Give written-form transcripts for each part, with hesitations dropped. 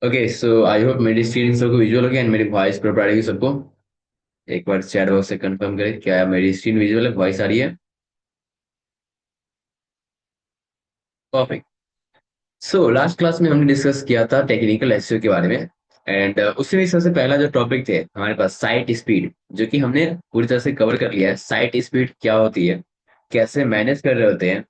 Okay so I hope मेरी screen सबको visual होगी एंड मेरी वॉइस प्रॉपर आ रही है सबको। एक बार चैट बॉक्स से कंफर्म करें क्या मेरी स्क्रीन विजुअल है, वॉइस आ रही है। परफेक्ट। सो लास्ट क्लास में हमने डिस्कस किया था टेक्निकल एसईओ के बारे में। एंड उसी में सबसे पहला जो टॉपिक थे हमारे पास साइट स्पीड, जो कि हमने पूरी तरह से कवर कर लिया है। साइट स्पीड क्या होती है, कैसे मैनेज कर रहे होते हैं,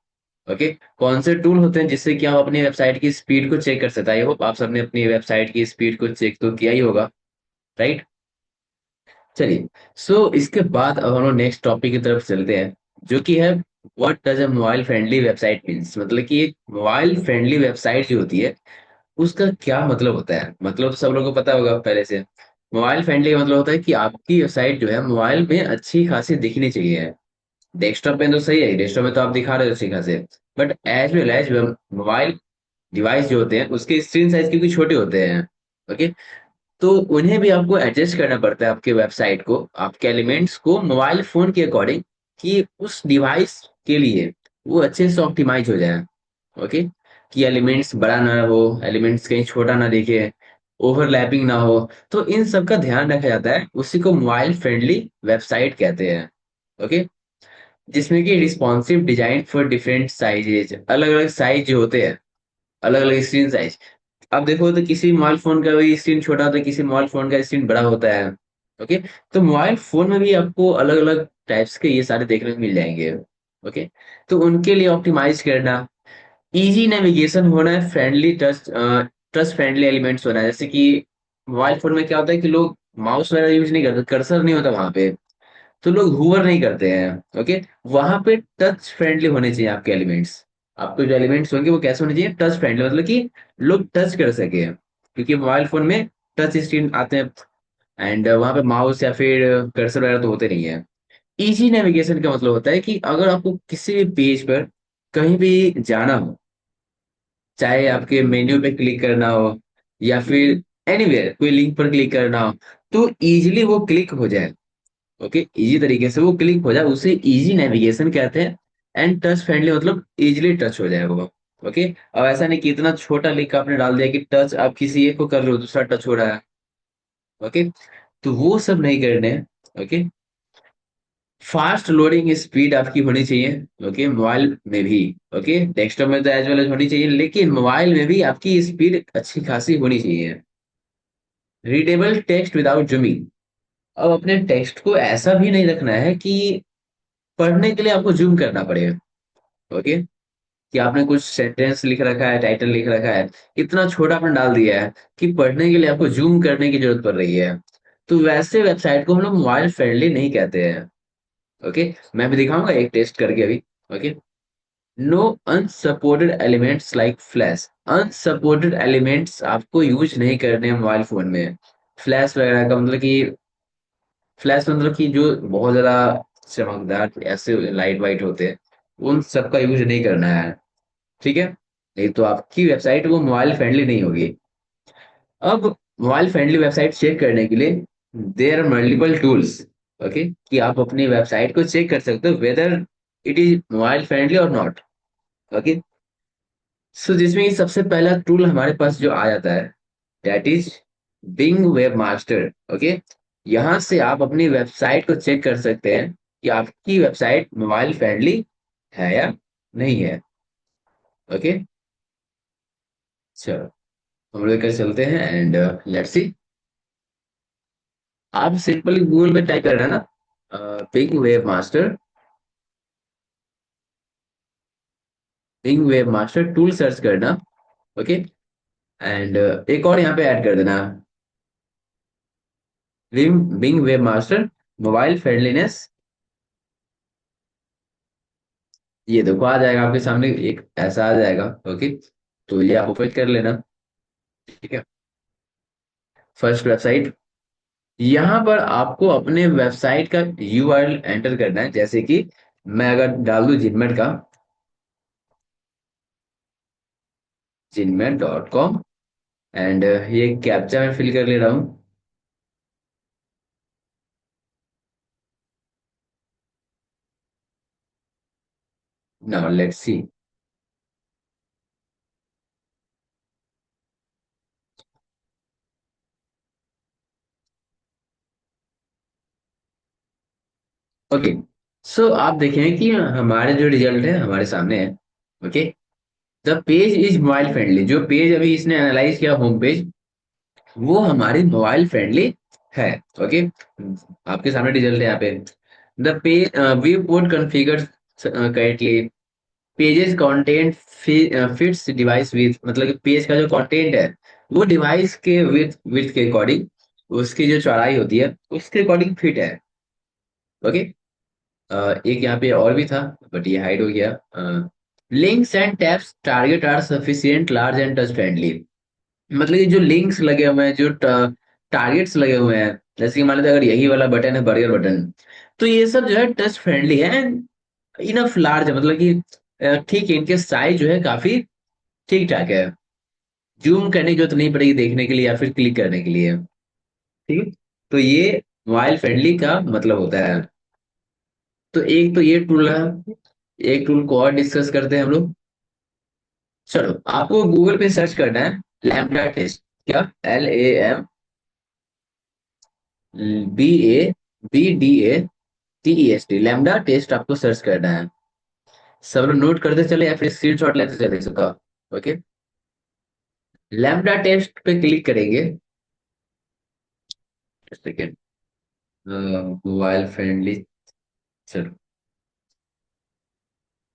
ओके। कौन से टूल होते हैं जिससे कि आप अपनी वेबसाइट की स्पीड को चेक कर सकते हैं। आई होप आप सबने अपनी वेबसाइट की स्पीड को चेक तो किया ही होगा, राइट। चलिए, सो इसके बाद अब हम लोग नेक्स्ट टॉपिक की तरफ चलते हैं, जो कि है what does a mobile friendly website means. मतलब कि एक मोबाइल फ्रेंडली वेबसाइट जो होती है उसका क्या मतलब होता है। मतलब सब लोगों को पता होगा पहले से। मोबाइल फ्रेंडली का मतलब होता है कि आपकी वेबसाइट जो है मोबाइल में अच्छी खासी दिखनी चाहिए। डेस्कटॉप में तो सही है, डेस्कटॉप में तो आप दिखा रहे हो अच्छी खासे, but as well as mobile device जो होते हैं उसके स्क्रीन साइज क्योंकि छोटे होते हैं, ओके। तो उन्हें भी आपको एडजस्ट करना पड़ता है, आपके वेबसाइट को, आपके एलिमेंट्स को मोबाइल फोन के अकॉर्डिंग, कि उस डिवाइस के लिए वो अच्छे से ऑप्टिमाइज हो जाए, ओके। कि एलिमेंट्स बड़ा ना हो, एलिमेंट्स कहीं छोटा ना दिखे, ओवरलैपिंग ना हो। तो इन सब का ध्यान रखा जाता है, उसी को मोबाइल फ्रेंडली वेबसाइट कहते हैं, ओके। जिसमें कि responsive design for different sizes, अलग अलग साइज जो होते हैं, अलग अलग स्क्रीन साइज। अब देखो तो किसी मोबाइल फोन का भी स्क्रीन छोटा होता है, किसी मोबाइल फोन का स्क्रीन बड़ा होता है, ओके। तो मोबाइल फोन में भी आपको अलग अलग टाइप्स के ये सारे देखने को मिल जाएंगे, ओके। तो उनके लिए ऑप्टिमाइज करना, इजी नेविगेशन होना है, friendly touch, touch friendly elements होना है। जैसे कि मोबाइल फोन में क्या होता है कि लोग माउस वगैरह यूज नहीं करते, कर्सर नहीं होता वहां पे, तो लोग हूवर नहीं करते हैं, ओके। वहां पे टच फ्रेंडली होने चाहिए आपके एलिमेंट्स। आपके जो एलिमेंट्स होंगे वो कैसे होने चाहिए, टच फ्रेंडली, मतलब कि लोग टच कर सके, क्योंकि मोबाइल फोन में टच स्क्रीन आते हैं एंड वहां पे माउस या फिर कर्सर वगैरह तो होते नहीं है। इजी नेविगेशन का मतलब होता है कि अगर आपको किसी भी पेज पर कहीं भी जाना हो, चाहे आपके मेन्यू पे क्लिक करना हो या फिर एनीवेयर कोई लिंक पर क्लिक करना हो, तो इजीली वो क्लिक हो जाए, ओके। इजी तरीके से वो क्लिक हो जाए, उसे इजी नेविगेशन कहते हैं। एंड टच फ्रेंडली मतलब इजीली टच हो जाए वो, ओके। अब ऐसा नहीं कि इतना छोटा लिंक आपने डाल दिया कि टच आप किसी एक को कर रहे हो दूसरा टच हो रहा है, ओके। तो वो सब नहीं करने, ओके। फास्ट लोडिंग स्पीड आपकी होनी चाहिए, ओके, मोबाइल में भी, ओके। डेस्कटॉप में तो एज वेल एज होनी चाहिए, लेकिन मोबाइल में भी आपकी स्पीड अच्छी खासी होनी चाहिए। Readable text without zooming. अब अपने टेक्स्ट को ऐसा भी नहीं रखना है कि पढ़ने के लिए आपको जूम करना पड़े, ओके। कि आपने कुछ सेंटेंस लिख रखा है, टाइटल लिख रखा है, इतना छोटा आपने डाल दिया है कि पढ़ने के लिए आपको जूम करने की जरूरत पड़ रही है। तो वैसे वेबसाइट को हम लोग मोबाइल फ्रेंडली नहीं कहते हैं, ओके। मैं भी दिखाऊंगा एक टेस्ट करके अभी, okay. No unsupported elements like flash. Unsupported elements आपको यूज नहीं करने हैं मोबाइल फोन में। फ्लैश वगैरह का मतलब कि, फ्लैश मतलब कि जो बहुत ज्यादा चमकदार ऐसे लाइट वाइट होते हैं, उन सब का यूज नहीं करना है, ठीक है। नहीं तो आपकी वेबसाइट वो मोबाइल फ्रेंडली नहीं होगी। अब मोबाइल फ्रेंडली वेबसाइट चेक करने के लिए there are multiple tools, okay. कि आप अपनी वेबसाइट को चेक कर सकते हो whether it is mobile friendly और नॉट, ओके। सो जिसमें कि सबसे पहला टूल हमारे पास जो आ जाता है, that is being web master, okay. यहां से आप अपनी वेबसाइट को चेक कर सकते हैं कि आपकी वेबसाइट मोबाइल फ्रेंडली है या नहीं है, ओके। चलो हम लोग कर चलते हैं एंड लेट्स सी। आप सिंपली गूगल में टाइप कर रहे हैं ना, Bing webmaster, Bing webmaster tool search करना, ओके। एंड एक और यहाँ पे ऐड कर देना, Bing webmaster mobile friendliness. ये देखो आ जाएगा आपके सामने, एक ऐसा आ जाएगा, ओके। तो ये आप ओपन कर लेना, ठीक है। फर्स्ट वेबसाइट, यहाँ पर आपको अपने वेबसाइट का यूआरएल एंटर करना है। जैसे कि मैं अगर डाल दूं जिनमेट का, jinmet.com, एंड ये कैप्चा में फिल कर ले रहा हूँ। Now let's see. ओके, सो आप देखें कि हमारे जो रिजल्ट है हमारे सामने है। Okay, the page is mobile friendly, जो पेज अभी इसने एनालाइज किया होम पेज, वो हमारी मोबाइल फ्रेंडली है। ओके, आपके सामने रिजल्ट है यहाँ पे। The page we would configure correctly, pages content fits device with, मतलब कि पेज का जो कंटेंट है वो डिवाइस के विथ विथ के अकॉर्डिंग, उसकी जो चौड़ाई होती है उसके अकॉर्डिंग फिट है। ओके, एक यहाँ पे और भी था बट ये हाइड हो गया। Links and tabs target are sufficient large and touch friendly, मतलब ये जो लिंक्स लगे हुए हैं, जो टारगेट्स लगे हुए हैं, जैसे कि मान लीजिए अगर यही वाला बटन है बर्गर बटन, तो ये सब जो है टच फ्रेंडली है, इनफ लार्ज है, मतलब कि ठीक है, इनके साइज जो है काफी ठीक ठाक है, जूम करने की जरूरत नहीं पड़ेगी देखने के लिए या फिर क्लिक करने के लिए। ठीक है, तो ये मोबाइल फ्रेंडली का मतलब होता है। तो एक तो ये टूल है, एक टूल को और डिस्कस करते हैं हम लोग। चलो, आपको गूगल पे सर्च करना है लैम्बडा टेस्ट। क्या? LAMBDATEST, लैम्बडा टेस्ट आपको सर्च करना है। सब लोग नोट करते चले या फिर स्क्रीनशॉट लेते चले इसका। ओके, लैम्बडा टेस्ट पे क्लिक करेंगे। सेकेंड, मोबाइल फ्रेंडली, चलो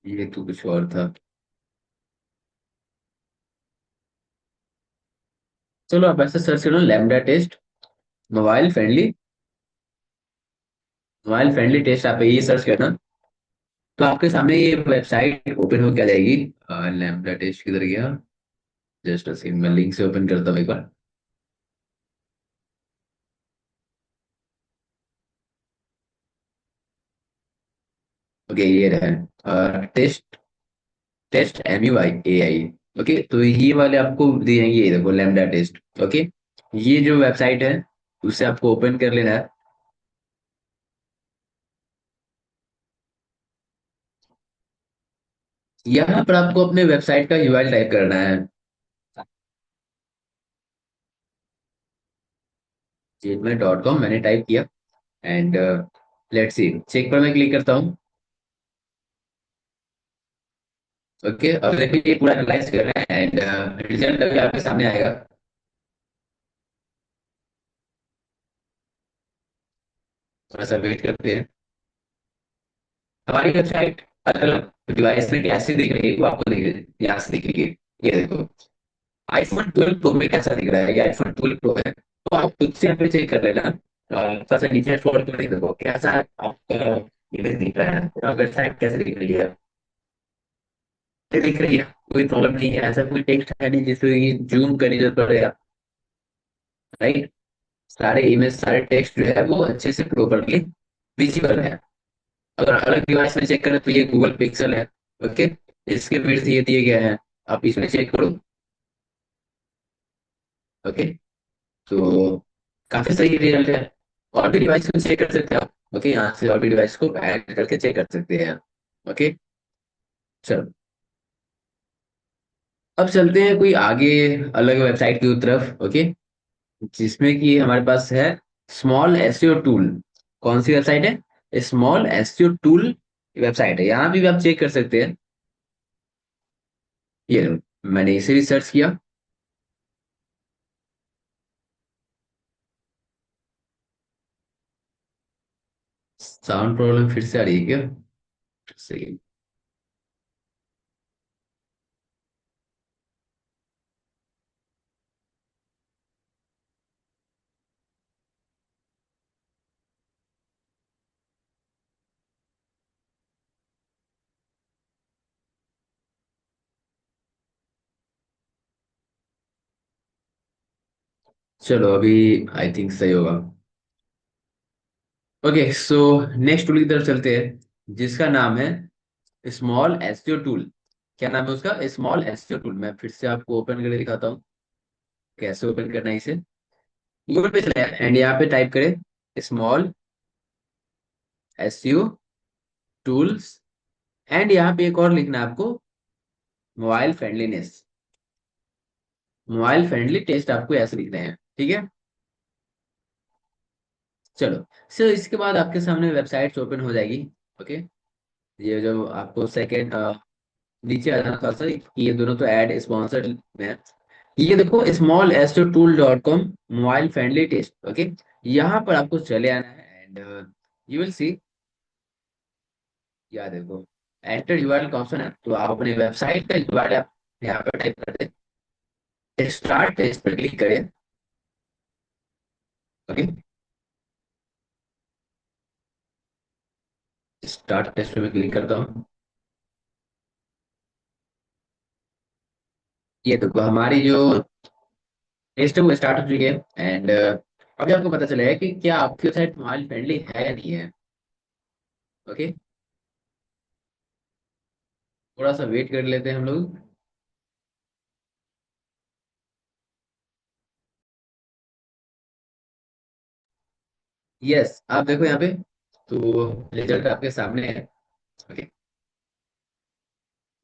ये तो कुछ और था। चलो आप ऐसे सर्च करो Lambda test mobile friendly, mobile friendly test, आप ये सर्च करना तो आपके सामने ये वेबसाइट ओपन होकर आ जाएगी। लैम्बडा टेस्ट किधर गया? जस्ट सेकंड, मैं लिंक से ओपन करता हूँ एक बार। ओके, ये रहा test, test MUI AI। Okay, तो ये वाले आपको दिए जाएंगे, ये देखो लैम्बडा टेस्ट। ओके, ये जो वेबसाइट है उसे आपको ओपन कर लेना है। यहाँ पर आपको अपने वेबसाइट का URL टाइप करना है। gmail.com मैंने टाइप किया, एंड लेट्स सी, चेक पर मैं क्लिक करता हूँ। ओके, अब देखो ये पूरा एनालाइज कर रहे हैं एंड रिजल्ट अभी आपके सामने आएगा। थोड़ा सा वेट करते हैं। हमारी वेबसाइट अलग अलग डिवाइस में कैसे दिख रही है वो आपको दिख, यहाँ से दिख रही है। ये देखो, आईफोन 12 प्रो में कैसा दिख रहा है, ये आईफोन 12 प्रो है, तो आप खुद से यहाँ पे चेक कर लेना। थोड़ा सा नीचे स्क्रॉल करके देखो कैसा आपका इमेज दिख रहा है, वेबसाइट कैसे दिख रही है। ये दिख रही है, कोई प्रॉब्लम नहीं है, ऐसा कोई टेक्स्ट है नहीं जिससे जूम करने की जरूरत पड़ेगा। राइट, सारे इमेज सारे टेक्स्ट जो है वो अच्छे से प्रॉपरली विजिबल है। अगर अलग डिवाइस में चेक करें तो ये गूगल पिक्सल है। ओके, इसके विड्थ ये दिए गए हैं, आप इसमें चेक करो। ओके, तो काफी सही रिजल्ट है। और भी डिवाइस को चेक कर सकते हैं आप। ओके, यहाँ से और भी डिवाइस को ऐड करके चेक कर सकते हैं। ओके, चलो अब चलते हैं कोई आगे अलग वेबसाइट की तरफ। ओके, जिसमें कि हमारे पास है स्मॉल एसईओ टूल। कौन सी वेबसाइट है? स्मॉल एसईओ टूल वेबसाइट है, यहाँ भी आप चेक कर सकते हैं। ये लो, मैंने इसे भी सर्च किया। साउंड प्रॉब्लम फिर से आ रही है क्या? सही, चलो अभी आई थिंक सही होगा। ओके, सो नेक्स्ट टूल की तरफ चलते हैं जिसका नाम है स्मॉल एसईओ टूल। क्या नाम है उसका? Small SEO tool. मैं फिर से आपको ओपन करके दिखाता हूँ कैसे ओपन करना है इसे। गूगल पे चले एंड यहाँ पे टाइप करें स्मॉल एसईओ टूल्स, एंड यहाँ पे एक और लिखना है आपको, mobile friendliness, mobile friendly test, आपको ऐसे लिखना है। ठीक है, चलो। सो इसके बाद आपके सामने वेबसाइट ओपन हो जाएगी। ओके। ये जो आपको सेकेंड नीचे आ जाना था सर, ये दोनों तो ऐड स्पॉन्सर्ड में है। ये देखो, स्मॉल एस्ट्रो tool dot com mobile friendly test. Okay. यहाँ पर आपको चले आना है एंड यू विल सी, या देखो, एंटर यूआरएल का ऑप्शन है, तो आप अपने वेबसाइट का यूआरएल यहाँ पर टाइप कर दे, स्टार्ट टेस्ट पर क्लिक करें। ओके। स्टार्ट टेस्ट पे क्लिक करता हूँ। ये देखो, हमारी जो टेस्ट है वो स्टार्ट हो चुकी है एंड अभी आपको पता चलेगा कि क्या आपकी वेबसाइट मोबाइल फ्रेंडली है या नहीं है। ओके। थोड़ा सा वेट कर लेते हैं हम लोग। यस, आप देखो यहाँ पे, तो रिजल्ट आपके सामने है। Okay.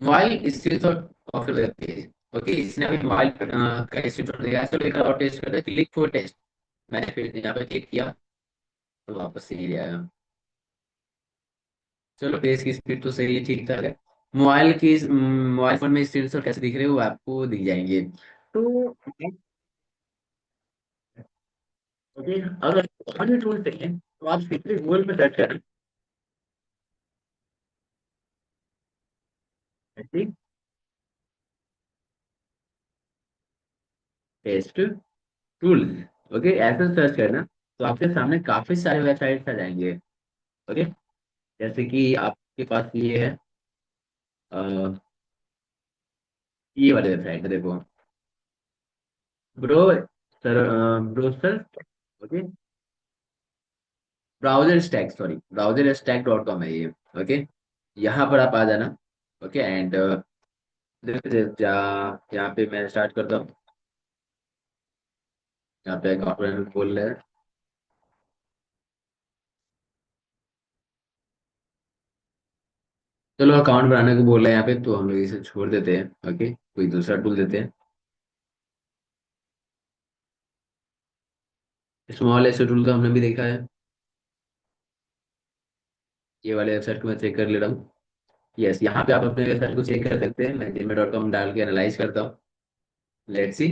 Mobile screenshot of web page. Okay, इसने अभी मोबाइल का स्क्रीनशॉट दिया है। चलो एक और टेस्ट करते हैं, क्लिक फॉर टेस्ट। मैंने फिर यहाँ पे क्लिक किया तो वापस से ये आया। चलो, पेज की स्पीड तो सही है, ठीक ठाक है। मोबाइल फोन में स्क्रीनशॉट कैसे दिख रहे हो, वो आपको दिख जाएंगे। तो ओके, अगर और भी टूल चाहिए तो आप सीधे गूगल पे सर्च करें। ठीक। Test tool. ओके, ऐसे सर्च करना तो आपके सामने काफी सारे वेबसाइट्स आ जाएंगे। ओके। जैसे कि आपके पास ये है, ये वाले वेबसाइट है, देखो, bro sir, brochure. Okay. Browser stack, sorry, browser stack dot com है ये। ओके। यहाँ पर आप आ जाना। ओके एंड यहाँ पे मैं स्टार्ट करता हूँ। यहाँ पे अकाउंट बोल रहे हैं। चलो, अकाउंट बनाने को बोल रहे हैं यहाँ पे, तो हम लोग इसे छोड़ देते हैं। ओके, कोई दूसरा टूल देते हैं। स्मॉल ऐसे टूल का हमने भी देखा है। ये वाले वेबसाइट को मैं चेक कर ले रहा हूँ। यस, यहाँ पे आप अपने वेबसाइट को चेक कर सकते हैं। मैं जिनमें डॉट कॉम डाल के एनालाइज करता हूँ। Let's see.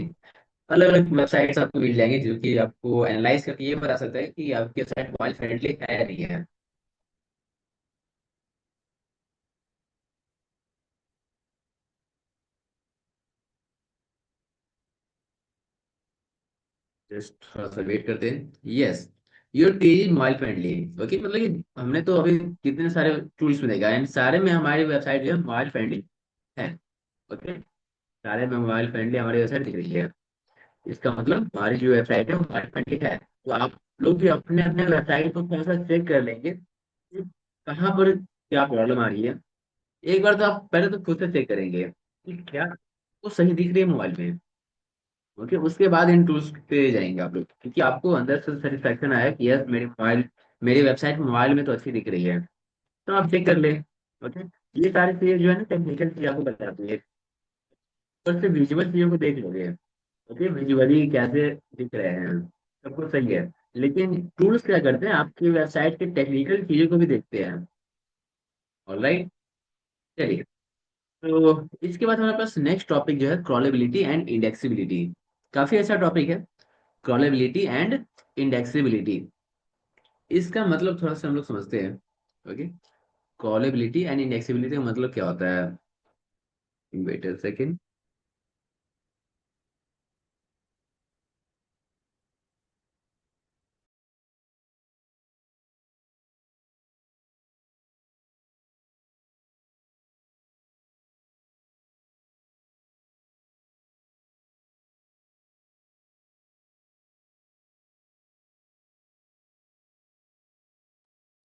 अलग अलग वेबसाइट्स आपको मिल जाएंगे जो कि आपको एनालाइज करके ये बता सकता है कि आपकी वेबसाइट मोबाइल फ्रेंडली है या नहीं है। जस्ट थोड़ा सा वेट करते हैं। Yes, your page is mobile friendly. Okay, मतलब कि हमने तो अभी कितने सारे टूल्स में देखा एंड सारे में हमारी वेबसाइट जो है मोबाइल फ्रेंडली है। ओके। सारे में मोबाइल फ्रेंडली हमारी वेबसाइट दिख रही है। इसका मतलब हमारी जो वेबसाइट है वो मोबाइल फ्रेंडली है। तो आप लोग भी अपने अपने वेबसाइट को थोड़ा सा चेक कर लेंगे कि कहाँ पर क्या प्रॉब्लम आ रही है। एक बार तो आप पहले तो खुद से चेक करेंगे कि क्या वो सही दिख रही है मोबाइल में। ओके, उसके बाद इन टूल्स पे जाएंगे आप लोग, क्योंकि आपको अंदर से सेटिस्फेक्शन आया कि यस, मेरी वेबसाइट मोबाइल में तो अच्छी दिख रही है, तो आप चेक कर ले। ओके। ये सारी चीजें जो है ना, टेक्निकल चीज आपको बताती है। और से विजुअल चीजों को देख लोगे। ओके, विजुअली कैसे दिख रहे हैं, सब कुछ सही है। लेकिन टूल्स क्या करते हैं, आपकी वेबसाइट के टेक्निकल चीजों को भी देखते हैं। ऑलराइट। चलिए। तो इसके बाद हमारे पास नेक्स्ट टॉपिक जो है, क्रॉलेबिलिटी एंड इंडेक्सिबिलिटी। काफी अच्छा टॉपिक है, क्रॉलेबिलिटी एंड इंडेक्सिबिलिटी। इसका मतलब थोड़ा सा हम लोग समझते हैं। ओके। क्रॉलेबिलिटी एंड इंडेक्सिबिलिटी का मतलब क्या होता है। Wait a second.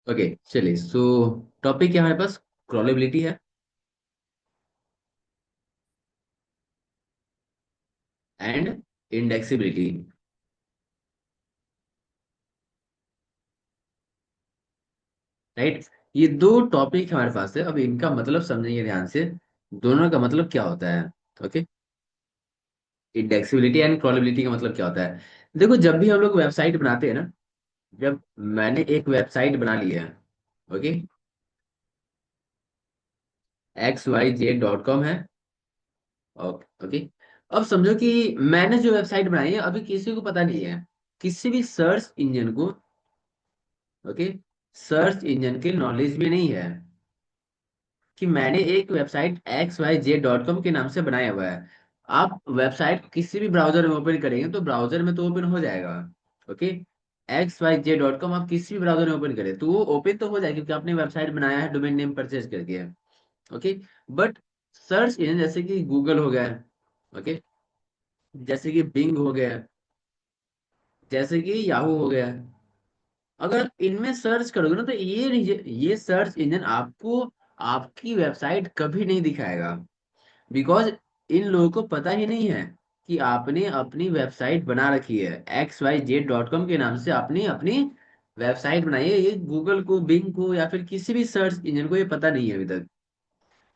ओके, चलिए। सो टॉपिक क्या है हमारे पास, क्रॉलेबिलिटी है एंड इंडेक्सिबिलिटी। राइट। ये दो टॉपिक हमारे पास है, अब इनका मतलब समझेंगे ध्यान से। दोनों का मतलब क्या होता है। ओके। इंडेक्सिबिलिटी एंड क्रॉलेबिलिटी का मतलब क्या होता है। देखो, जब भी हम लोग वेबसाइट बनाते हैं ना, जब मैंने एक वेबसाइट बना ली है, ओके, XYZ.com है, ओके। अब समझो कि मैंने जो वेबसाइट बनाई है अभी किसी को पता नहीं है, किसी भी सर्च इंजन को, ओके, सर्च इंजन के नॉलेज में नहीं है कि मैंने एक वेबसाइट XYZ.com के नाम से बनाया हुआ है। आप वेबसाइट किसी भी ब्राउजर में ओपन करेंगे तो ब्राउजर में तो ओपन हो जाएगा, ओके। XYZ.com आप किसी भी ब्राउजर में ओपन करें तो वो ओपन तो हो जाएगा क्योंकि आपने वेबसाइट बनाया है, डोमेन नेम परचेज करके, ओके। बट सर्च इंजन जैसे कि गूगल हो गया, ओके, जैसे कि बिंग हो गया, जैसे कि याहू हो गया, अगर आप इनमें सर्च करोगे ना तो ये सर्च इंजन आपको आपकी वेबसाइट कभी नहीं दिखाएगा, बिकॉज इन लोगों को पता ही नहीं है कि आपने अपनी वेबसाइट बना रखी है XYZ.com के नाम से। आपने अपनी वेबसाइट बनाई है, ये गूगल को, बिंग को या फिर किसी भी सर्च इंजन को ये पता नहीं है अभी तक।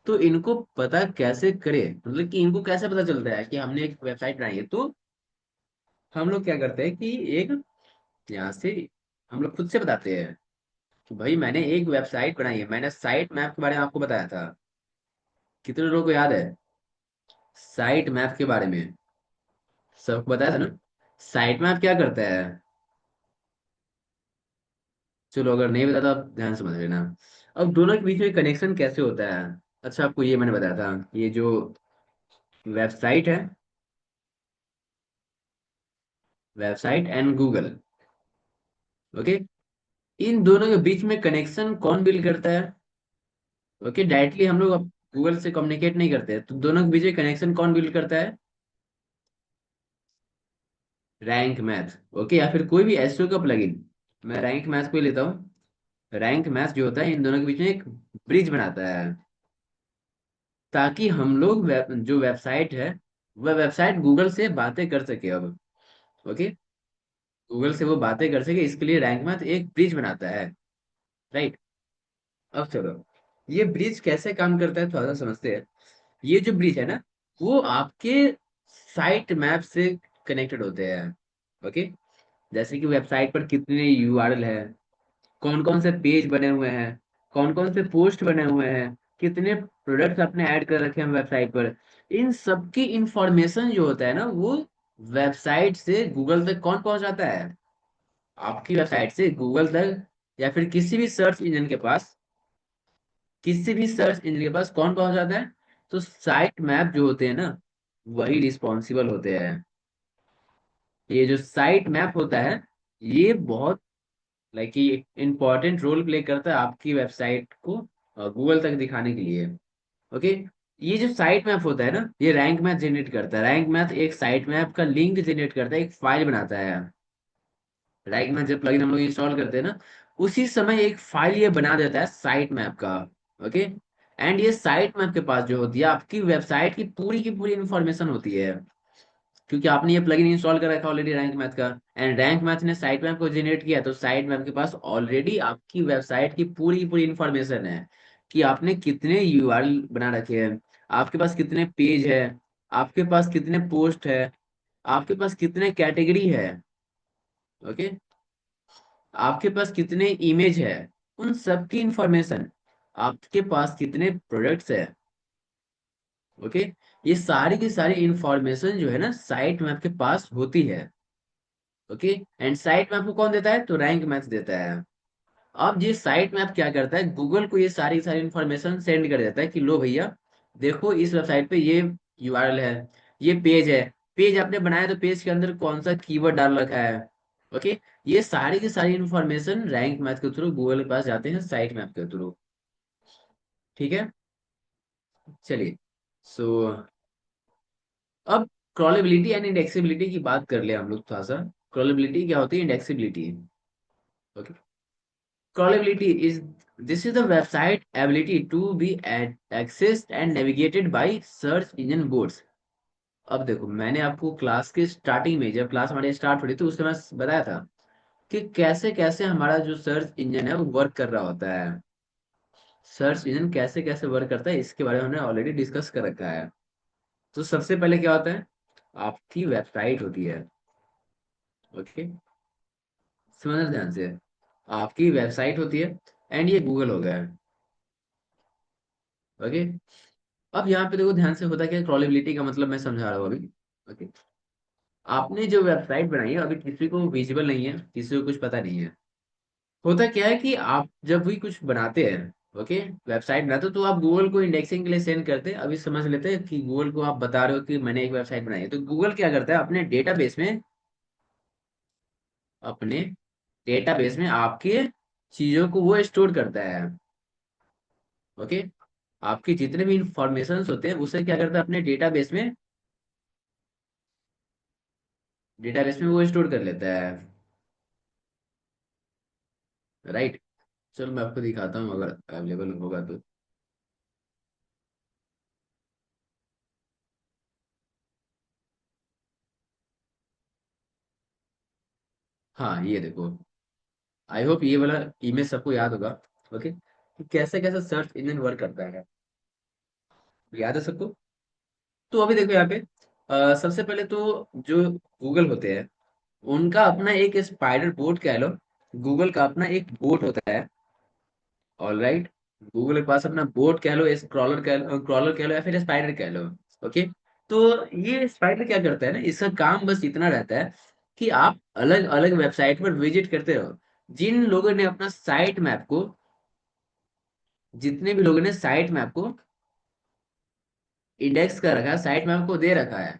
तो इनको पता कैसे करे, मतलब कि इनको कैसे पता चलता है कि हमने एक वेबसाइट बनाई है, तो हम लोग क्या करते हैं कि एक यहाँ से हम लोग खुद से बताते हैं कि भाई मैंने एक वेबसाइट बनाई है, मैंने साइट मैप के बारे में आपको बताया था, कितने लोगों को याद है साइट मैप के बारे में? सबको बताया था ना। साइट मैप क्या करता है? चलो अगर नहीं बता तो आप ध्यान समझ लेना। अब दोनों के बीच में कनेक्शन कैसे होता है? अच्छा, आपको ये मैंने बताया था, ये जो वेबसाइट है, वेबसाइट एंड गूगल, ओके, इन दोनों के बीच में कनेक्शन कौन बिल्ड करता है? ओके, डायरेक्टली हम लोग गूगल से कम्युनिकेट नहीं करते हैं, तो दोनों के बीच में कनेक्शन कौन बिल्ड करता है? रैंक मैथ, ओके, या फिर कोई भी एसईओ का प्लगइन। मैं रैंक मैथ को ही लेता हूँ। रैंक मैथ जो होता है इन दोनों के बीच में एक ब्रिज बनाता है, ताकि हम लोग जो वेबसाइट है वह वेबसाइट गूगल से बातें कर सके अब, ओके, गूगल से वो बातें कर सके, इसके लिए रैंक मैथ एक ब्रिज बनाता है, राइट। अब चलो, ये ब्रिज कैसे काम करता है थोड़ा सा समझते हैं। ये जो ब्रिज है ना, वो आपके साइट मैप से कनेक्टेड होते हैं, ओके। जैसे कि वेबसाइट पर कितने यूआरएल है, कौन कौन से पेज बने हुए हैं, कौन कौन से पोस्ट बने हुए हैं, कितने प्रोडक्ट्स आपने ऐड कर रखे हैं वेबसाइट पर, इन सब की इंफॉर्मेशन जो होता है ना, वो वेबसाइट से गूगल तक कौन पहुंचाता है? आपकी वेबसाइट से गूगल तक, या फिर किसी भी सर्च इंजन के पास, किसी भी सर्च इंजन के पास कौन पहुंचाता है? तो साइट मैप जो होते हैं ना, वही रिस्पॉन्सिबल होते हैं। ये जो साइट मैप होता है, ये बहुत लाइक ये इंपॉर्टेंट रोल प्ले करता है आपकी वेबसाइट को गूगल तक दिखाने के लिए, ओके। ये जो साइट मैप होता है ना, ये रैंक मैथ जनरेट करता है। रैंक मैथ एक साइट मैप का लिंक जनरेट करता है, एक फाइल बनाता है। रैंक मैथ जब प्लगइन हम लोग इंस्टॉल करते हैं ना, उसी समय एक फाइल ये बना देता है साइट मैप का, ओके। एंड ये साइट मैप के पास जो होती है आपकी वेबसाइट की पूरी इंफॉर्मेशन होती है, क्योंकि आपने ये प्लगइन इंस्टॉल कर रखा ऑलरेडी रैंक मैथ का। एंड रैंक मैथ ने साइट मैप को जनरेट किया, तो साइट मैप के पास ऑलरेडी आपकी वेबसाइट की पूरी इंफॉर्मेशन है कि आपने कितने यूआरएल बना रखे हैं, आपके पास कितने पेज है, आपके पास कितने पोस्ट है, आपके पास कितने कैटेगरी है, ओके, आपके पास कितने इमेज है, उन सब की इंफॉर्मेशन, आपके पास कितने प्रोडक्ट्स है, ओके, ये सारी की सारी इंफॉर्मेशन जो है ना साइट मैप के पास होती है, ओके। एंड साइट मैप को कौन देता है? तो रैंक मैथ देता है। अब ये साइट मैप क्या करता है, गूगल को ये सारी इंफॉर्मेशन सेंड कर देता है कि लो भैया, देखो इस वेबसाइट पे ये यूआरएल है, ये पेज है, पेज आपने बनाया तो पेज के अंदर कौन सा कीवर्ड डाल रखा है, ओके। ये सारी की सारी इंफॉर्मेशन रैंक मैथ के थ्रू गूगल के पास जाते हैं साइट मैप के थ्रू, ठीक है। चलिए, सो अब क्रॉलेबिलिटी एंड इंडेक्सिबिलिटी की बात कर ले हम लोग थोड़ा सा। क्रॉलेबिलिटी क्या होती है, इंडेक्सिबिलिटी, okay. Crawlability is this is the website ability to be accessed and navigated by search engine boards। अब देखो, मैंने आपको क्लास के स्टार्टिंग में, जब क्लास हमारी स्टार्ट हो रही थी उसमें मैं बताया था कि कैसे कैसे हमारा जो सर्च इंजन है वो वर्क कर रहा होता है। सर्च इंजन कैसे कैसे वर्क करता है इसके बारे में हमने ऑलरेडी डिस्कस कर रखा है। तो सबसे पहले क्या होता है, आपकी वेबसाइट होती है, ओके। समझना ध्यान से। आपकी वेबसाइट होती है एंड ये गूगल हो गया है। ओके। अब यहाँ पे देखो ध्यान से, होता क्या है क्रॉलेबिलिटी का मतलब मैं समझा रहा हूँ अभी। ओके। आपने जो वेबसाइट बनाई है अभी किसी को विजिबल नहीं है, किसी को कुछ पता नहीं है। होता क्या है कि आप जब भी कुछ बनाते हैं, ओके, वेबसाइट बनाते हो तो आप गूगल को इंडेक्सिंग के लिए सेंड करते हैं। अभी समझ लेते हैं कि गूगल को आप बता रहे हो कि मैंने एक वेबसाइट बनाई है, तो गूगल क्या करता है अपने डेटाबेस में, अपने डेटाबेस में आपके चीजों को वो स्टोर करता है। ओके। आपके जितने भी इंफॉर्मेशन होते हैं उसे क्या करता है अपने डेटाबेस में वो स्टोर कर लेता है। राइट। चलो मैं आपको दिखाता हूँ अगर अवेलेबल होगा तो। हाँ ये देखो, आई होप ये वाला इमेज सबको याद होगा। ओके, कि कैसे कैसे सर्च इंजन वर्क करता है, याद है सबको। तो अभी देखो यहाँ पे सबसे पहले तो जो गूगल होते हैं उनका अपना एक स्पाइडर बोट कह लो, गूगल का अपना एक बोट होता है। All right. गूगल के पास अपना बोट कह लो, क्रॉलर कह लो या फिर स्पाइडर कह लो। ओके। तो ये स्पाइडर क्या करता है ना, इसका काम बस इतना रहता है कि आप अलग अलग वेबसाइट पर विजिट करते रहो। जिन लोगों ने अपना साइट मैप को, जितने भी लोगों ने साइट मैप को इंडेक्स कर रखा है, साइट मैप को दे रखा है,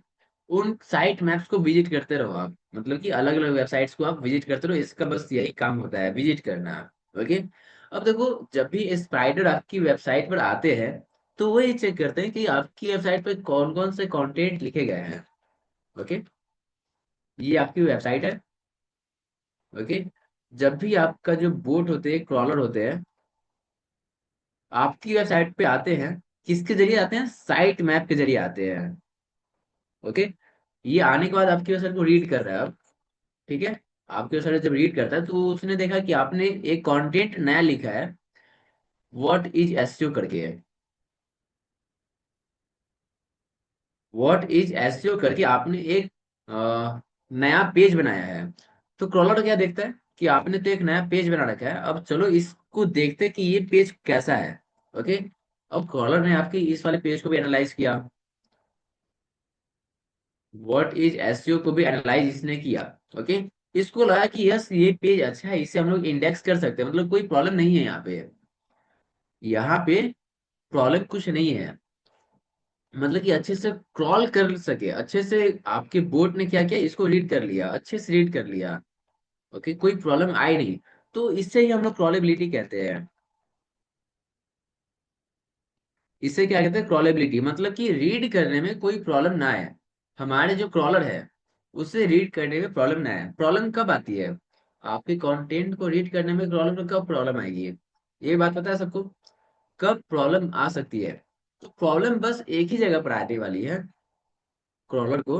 उन साइट मैप्स को विजिट करते रहो आप। मतलब कि अलग अलग वेबसाइट्स को आप विजिट करते रहो, इसका बस यही काम होता है, विजिट करना। ओके। अब देखो, जब भी स्पाइडर आपकी वेबसाइट पर आते हैं तो वो ये चेक करते हैं कि आपकी वेबसाइट पे कौन कौन से कंटेंट लिखे गए हैं। ओके। ये आपकी वेबसाइट है। ओके। जब भी आपका जो बोट होते हैं, क्रॉलर होते हैं, आपकी वेबसाइट पे आते हैं, किसके जरिए आते हैं, साइट मैप के जरिए आते हैं। ओके। ये आने के बाद आपकी वेबसाइट को रीड कर रहा है अब। ठीक है। आपके वेबसाइट जब रीड करता है तो उसने देखा कि आपने एक कंटेंट नया लिखा है, व्हाट इज एसईओ करके है। व्हाट इज एसईओ करके आपने एक नया पेज बनाया है। तो क्रॉलर क्या देखता है कि आपने तो एक नया पेज बना रखा है, अब चलो इसको देखते हैं कि ये पेज कैसा है। ओके। अब क्रॉलर ने आपके इस वाले पेज को भी एनालाइज किया, व्हाट इज एसईओ को भी एनालाइज इसने किया। ओके। इसको लगा कि यस ये पेज अच्छा है, इसे हम लोग इंडेक्स कर सकते हैं, मतलब कोई प्रॉब्लम नहीं है यहाँ पे। यहाँ पे प्रॉब्लम कुछ नहीं है, मतलब कि अच्छे से क्रॉल कर सके अच्छे से। आपके बोट ने क्या किया, इसको रीड कर लिया, अच्छे से रीड कर लिया। ओके, कोई प्रॉब्लम आई नहीं। तो इससे ही हम लोग क्रॉलेबिलिटी कहते हैं। इसे क्या कहते हैं, क्रॉलेबिलिटी, मतलब कि रीड करने में कोई प्रॉब्लम ना है। हमारे जो क्रॉलर है उसे रीड करने में प्रॉब्लम ना है। प्रॉब्लम कब आती है, आपके कंटेंट को रीड करने में क्रॉलर को कब प्रॉब्लम आएगी, ये बात पता है सबको, कब प्रॉब्लम आ सकती है। तो प्रॉब्लम बस एक ही जगह पर आने वाली है, क्रॉलर को।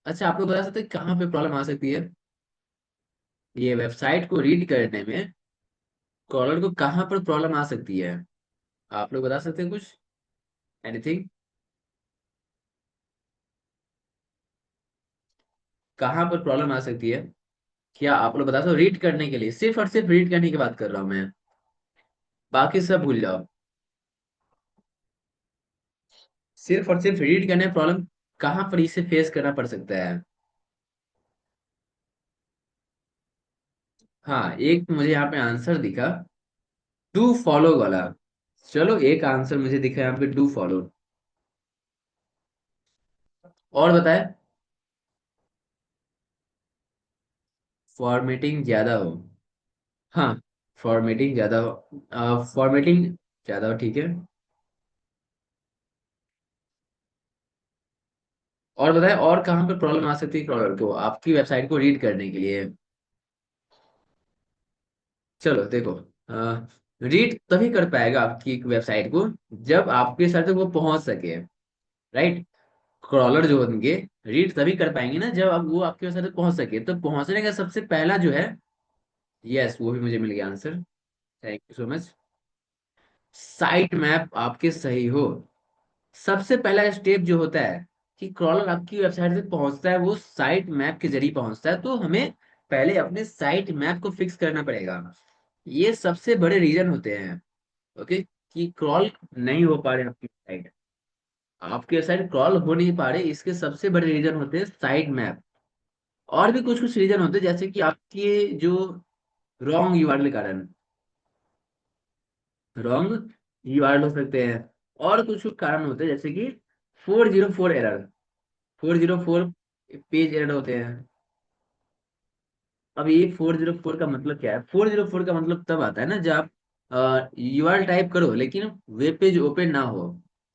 अच्छा, आप लोग बता सकते हैं कहाँ पे प्रॉब्लम आ सकती है, ये वेबसाइट को रीड करने में क्रॉलर को कहाँ पर प्रॉब्लम आ सकती है। आप लोग बता सकते हैं कुछ, एनीथिंग, कहाँ पर प्रॉब्लम आ सकती है। क्या आप लोग बता सकते हो, रीड करने के लिए, सिर्फ और सिर्फ रीड करने की बात कर रहा हूँ मैं, बाकी सब भूल जाओ। सिर्फ और सिर्फ रीड करने में प्रॉब्लम कहाँ पर इसे फेस करना पड़ सकता है। हाँ, एक मुझे यहाँ पे आंसर दिखा, डू फॉलो वाला। चलो एक आंसर मुझे दिखा यहाँ पे, डू फॉलो। और बताए, फॉर्मेटिंग ज्यादा हो। हाँ, फॉर्मेटिंग ज्यादा हो, फॉर्मेटिंग ज्यादा हो, ठीक है। और बताए और कहाँ पे प्रॉब्लम आ सकती है क्रॉलर को आपकी वेबसाइट को रीड करने के लिए। चलो देखो, रीड तभी कर पाएगा आपकी एक वेबसाइट को जब आपके साथ तक वो पहुंच सके। राइट। क्रॉलर जो होंगे रीड तभी कर पाएंगे ना जब अब वो आपके वेबसाइट तक पहुंच सके। तो पहुंचने का सबसे पहला जो है, यस वो भी मुझे मिल गया answer, thank you so much. Site map आपके सही हो, सबसे पहला स्टेप जो होता है कि क्रॉलर आपकी वेबसाइट से पहुंचता है वो साइट मैप के जरिए पहुंचता है, तो हमें पहले अपने साइट मैप को फिक्स करना पड़ेगा। ये सबसे बड़े रीजन होते हैं, ओके, कि क्रॉल नहीं हो पा रहे आपकी साइट, आपकी वेबसाइट क्रॉल हो नहीं पा रहे, इसके सबसे बड़े रीजन होते हैं साइट मैप। और भी कुछ कुछ रीजन होते हैं, जैसे कि आपके जो रॉन्ग यूआरएल के कारण, रॉन्ग यूआरएल हो सकते हैं। और कुछ कुछ कारण होते हैं, जैसे कि 404 एरर, 404 पेज एरर होते हैं। अब ये 404 का मतलब क्या है? 404 का मतलब तब आता है ना जब आप यूआरएल टाइप करो लेकिन वेब पेज ओपन ना हो।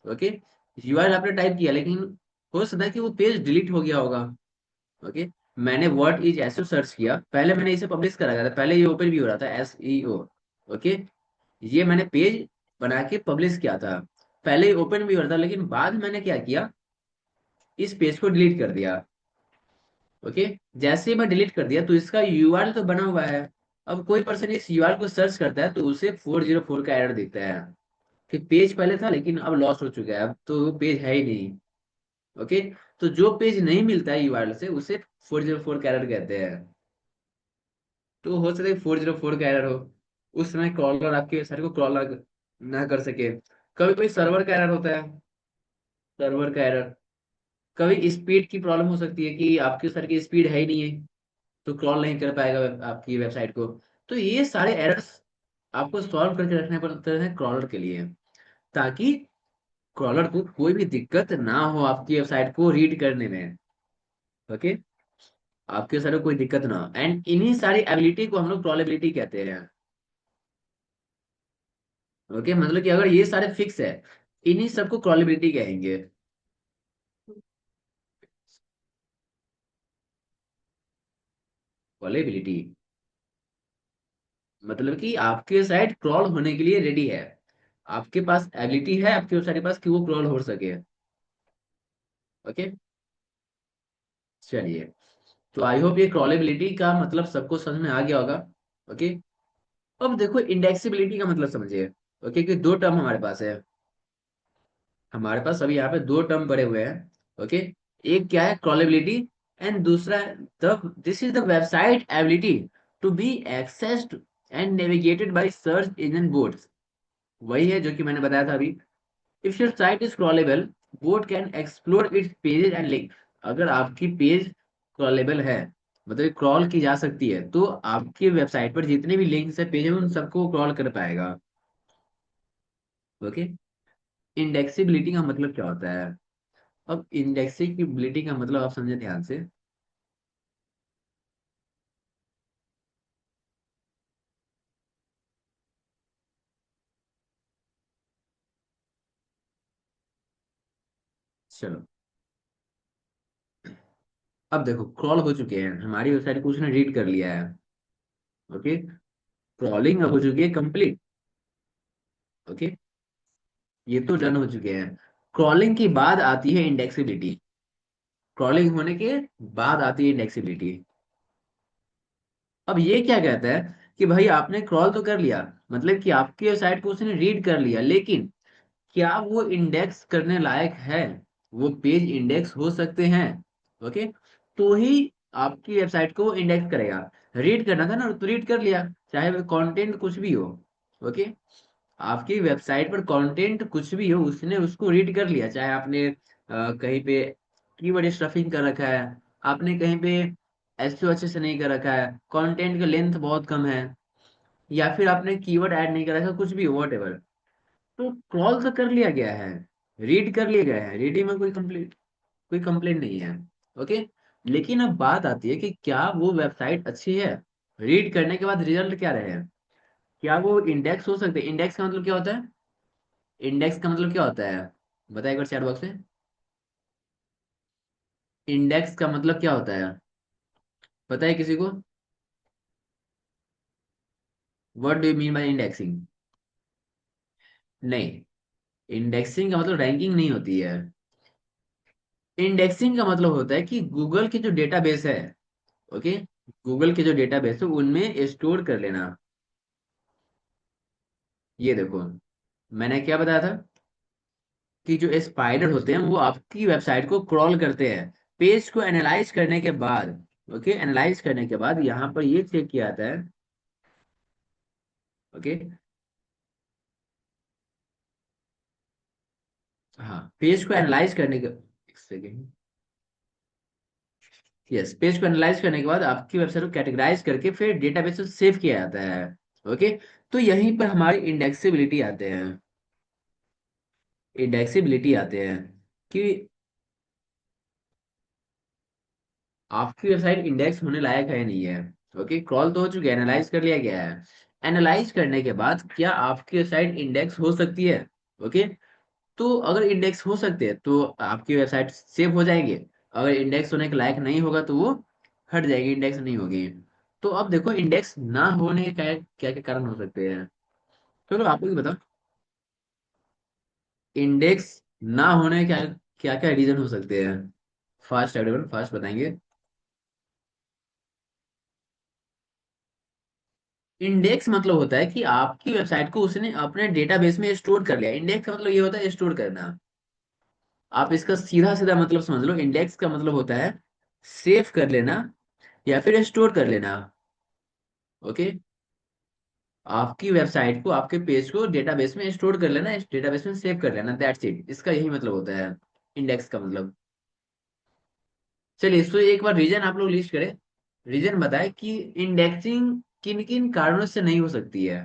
ओके, यूआरएल आपने टाइप किया लेकिन हो सकता है कि वो पेज डिलीट हो गया होगा। ओके, मैंने व्हाट इज एसईओ सर्च किया, पहले मैंने इसे पब्लिश करा गया था, पहले ये ओपन भी हो रहा था एसईओ। ओके, ये मैंने पेज बना के पब्लिश किया था, पहले ही ओपन भी हो रहा था, लेकिन बाद में मैंने क्या किया, इस पेज को डिलीट कर दिया। ओके, जैसे ही मैं डिलीट कर दिया तो इसका यूआरएल तो बना हुआ है। अब कोई पर्सन इस यूआरएल को सर्च करता है तो उसे 404 का एरर दिखता है कि पेज पहले था लेकिन अब लॉस हो चुका है, अब तो वो पेज है ही नहीं। ओके, तो जो पेज नहीं मिलता है यूआरएल से उसे 404 का एरर कहते हैं। तो हो सकता है 404 का एरर हो, उस समय क्रॉलर आपके वेबसाइट को क्रॉलर ना कर सके। कभी कोई सर्वर का एरर होता है, सर्वर का एरर। कभी स्पीड की प्रॉब्लम हो सकती है कि आपके सर की स्पीड है ही नहीं है, तो क्रॉल नहीं कर पाएगा आपकी वेबसाइट को। तो ये सारे एरर्स आपको सॉल्व करके रखने पड़ते हैं क्रॉलर के लिए, ताकि क्रॉलर को कोई भी दिक्कत ना हो आपकी वेबसाइट को रीड करने में। ओके, आपके वेबसाइट को कोई दिक्कत ना हो, एंड इन्हीं सारी एबिलिटी को हम लोग क्रॉलेबिलिटी कहते हैं। ओके, मतलब कि अगर ये सारे फिक्स है, इन्हीं सबको क्रॉलेबिलिटी कहेंगे। क्रॉलेबिलिटी मतलब कि आपके साइट क्रॉल होने के लिए रेडी है, आपके पास एबिलिटी है आपके वेबसाइट के पास कि वो क्रॉल हो सके। ओके, चलिए, तो आई होप ये क्रॉलेबिलिटी का मतलब सबको समझ में आ गया होगा। ओके, अब देखो इंडेक्सिबिलिटी का मतलब समझिए। ओके, कि दो टर्म हमारे पास है, हमारे पास अभी यहाँ पे दो टर्म पड़े हुए हैं। ओके, एक क्या है, क्रॉलेबिलिटी, एंड दूसरा the this is the website ability to be accessed and navigated by search engine bots. वही है जो कि मैंने बताया था अभी। If your site is crawlable, bot can explore its pages and link. अगर आपकी पेज क्रॉलेबल है, मतलब क्रॉल की जा सकती है, तो आपकी वेबसाइट पर जितने भी लिंक्स है, पेज है, उन सबको क्रॉल कर पाएगा। ओके, इंडेक्सिबिलिटी का मतलब क्या होता है? अब इंडेक्सिबिलिटी का मतलब आप समझे ध्यान से। चलो, अब देखो क्रॉल हो चुके हैं, हमारी वेबसाइट को उसने रीड कर लिया है। ओके, क्रॉलिंग अब हो चुकी है कंप्लीट। ओके, ये तो डन हो चुके हैं। क्रॉलिंग के बाद आती है इंडेक्सिबिलिटी, क्रॉलिंग होने के बाद आती है इंडेक्सिबिलिटी। अब ये क्या कहता है कि भाई आपने क्रॉल तो कर लिया, मतलब कि आपकी वेबसाइट को उसने रीड कर लिया, लेकिन क्या वो इंडेक्स करने लायक है, वो पेज इंडेक्स हो सकते हैं? ओके, तो ही आपकी वेबसाइट को इंडेक्स करेगा। रीड करना था ना, तो रीड कर लिया, चाहे वो कंटेंट कुछ भी हो। ओके, आपकी वेबसाइट पर कंटेंट कुछ भी हो, उसने उसको रीड कर लिया, चाहे आपने कहीं पे कीवर्ड स्टफिंग कर रखा है, आपने कहीं पे एसईओ अच्छे से नहीं कर रखा है, कंटेंट का लेंथ बहुत कम है, या फिर आपने कीवर्ड ऐड नहीं कर रखा, कुछ भी वॉट एवर, तो क्रॉल तो कर लिया गया है, रीड कर लिया गया है, रीडिंग में कोई कंप्लेंट नहीं है। ओके, लेकिन अब बात आती है कि क्या वो वेबसाइट अच्छी है, रीड करने के बाद रिजल्ट क्या रहे, क्या वो इंडेक्स हो सकते हैं? इंडेक्स का मतलब क्या होता है? इंडेक्स का मतलब क्या होता है? बताइए एक बार चैट बॉक्स में। इंडेक्स का मतलब क्या होता है? पता है किसी को? What do you mean by indexing? नहीं, इंडेक्सिंग का मतलब रैंकिंग नहीं होती है। इंडेक्सिंग का मतलब होता है कि गूगल के जो डेटाबेस है, ओके, गूगल के जो डेटाबेस है उनमें स्टोर कर लेना। ये देखो, मैंने क्या बताया था? कि जो स्पाइडर होते हैं वो आपकी वेबसाइट को क्रॉल करते हैं। पेज को एनालाइज करने के बाद, ओके, एनालाइज करने के बाद यहाँ पर ये चेक किया जाता है। ओके। हाँ, पेज को एनालाइज करने के, एक सेकेंड। यस, पेज को एनालाइज करने के बाद आपकी वेबसाइट को कैटेगराइज करके फिर डेटाबेस में सेव किया जाता है। ओके। तो यहीं पर हमारी इंडेक्सिबिलिटी आते हैं, इंडेक्सिबिलिटी आते हैं कि आपकी वेबसाइट इंडेक्स होने लायक है या नहीं है। ओके, क्रॉल तो हो चुकी है, एनालाइज कर लिया गया है। एनालाइज करने के बाद क्या आपकी वेबसाइट इंडेक्स हो सकती है। ओके। तो अगर इंडेक्स हो सकते हैं तो आपकी वेबसाइट सेव हो जाएगी। अगर इंडेक्स होने के लायक नहीं होगा तो वो हट जाएगी, इंडेक्स नहीं होगी। तो अब देखो इंडेक्स ना होने के क्या क्या क्या कारण हो सकते हैं। चलो आप लोग बताओ, इंडेक्स ना होने क्या क्या क्या रीजन हो सकते हैं। फास्ट एवरीवन, फास्ट बताएंगे। इंडेक्स मतलब होता है कि आपकी वेबसाइट को उसने अपने डेटाबेस में स्टोर कर लिया। इंडेक्स का मतलब ये होता है स्टोर करना। आप इसका सीधा सीधा मतलब समझ लो, इंडेक्स का मतलब होता है सेव कर लेना या फिर स्टोर कर लेना। ओके। आपकी वेबसाइट को, आपके पेज को डेटाबेस में स्टोर कर लेना, इस डेटाबेस में सेव कर लेना, दैट्स इट। इसका यही मतलब होता है इंडेक्स का मतलब। चलिए इसको एक बार रीजन आप लोग लिस्ट करें। रीजन बताए कि इंडेक्सिंग किन किन कारणों से नहीं हो सकती है।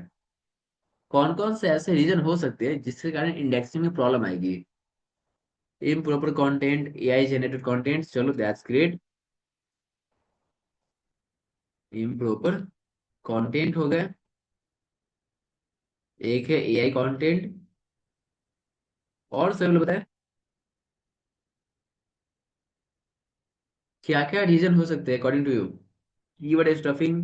कौन कौन से ऐसे रीजन हो सकते हैं जिसके कारण इंडेक्सिंग में प्रॉब्लम आएगी। Improper content, AI generated content, चलो दैट्स ग्रेट। इम्प्रॉपर कंटेंट हो गया, एक है एआई कंटेंट, और सब लोग बताएं क्या क्या रीजन हो सकते हैं according to you. Keyword stuffing,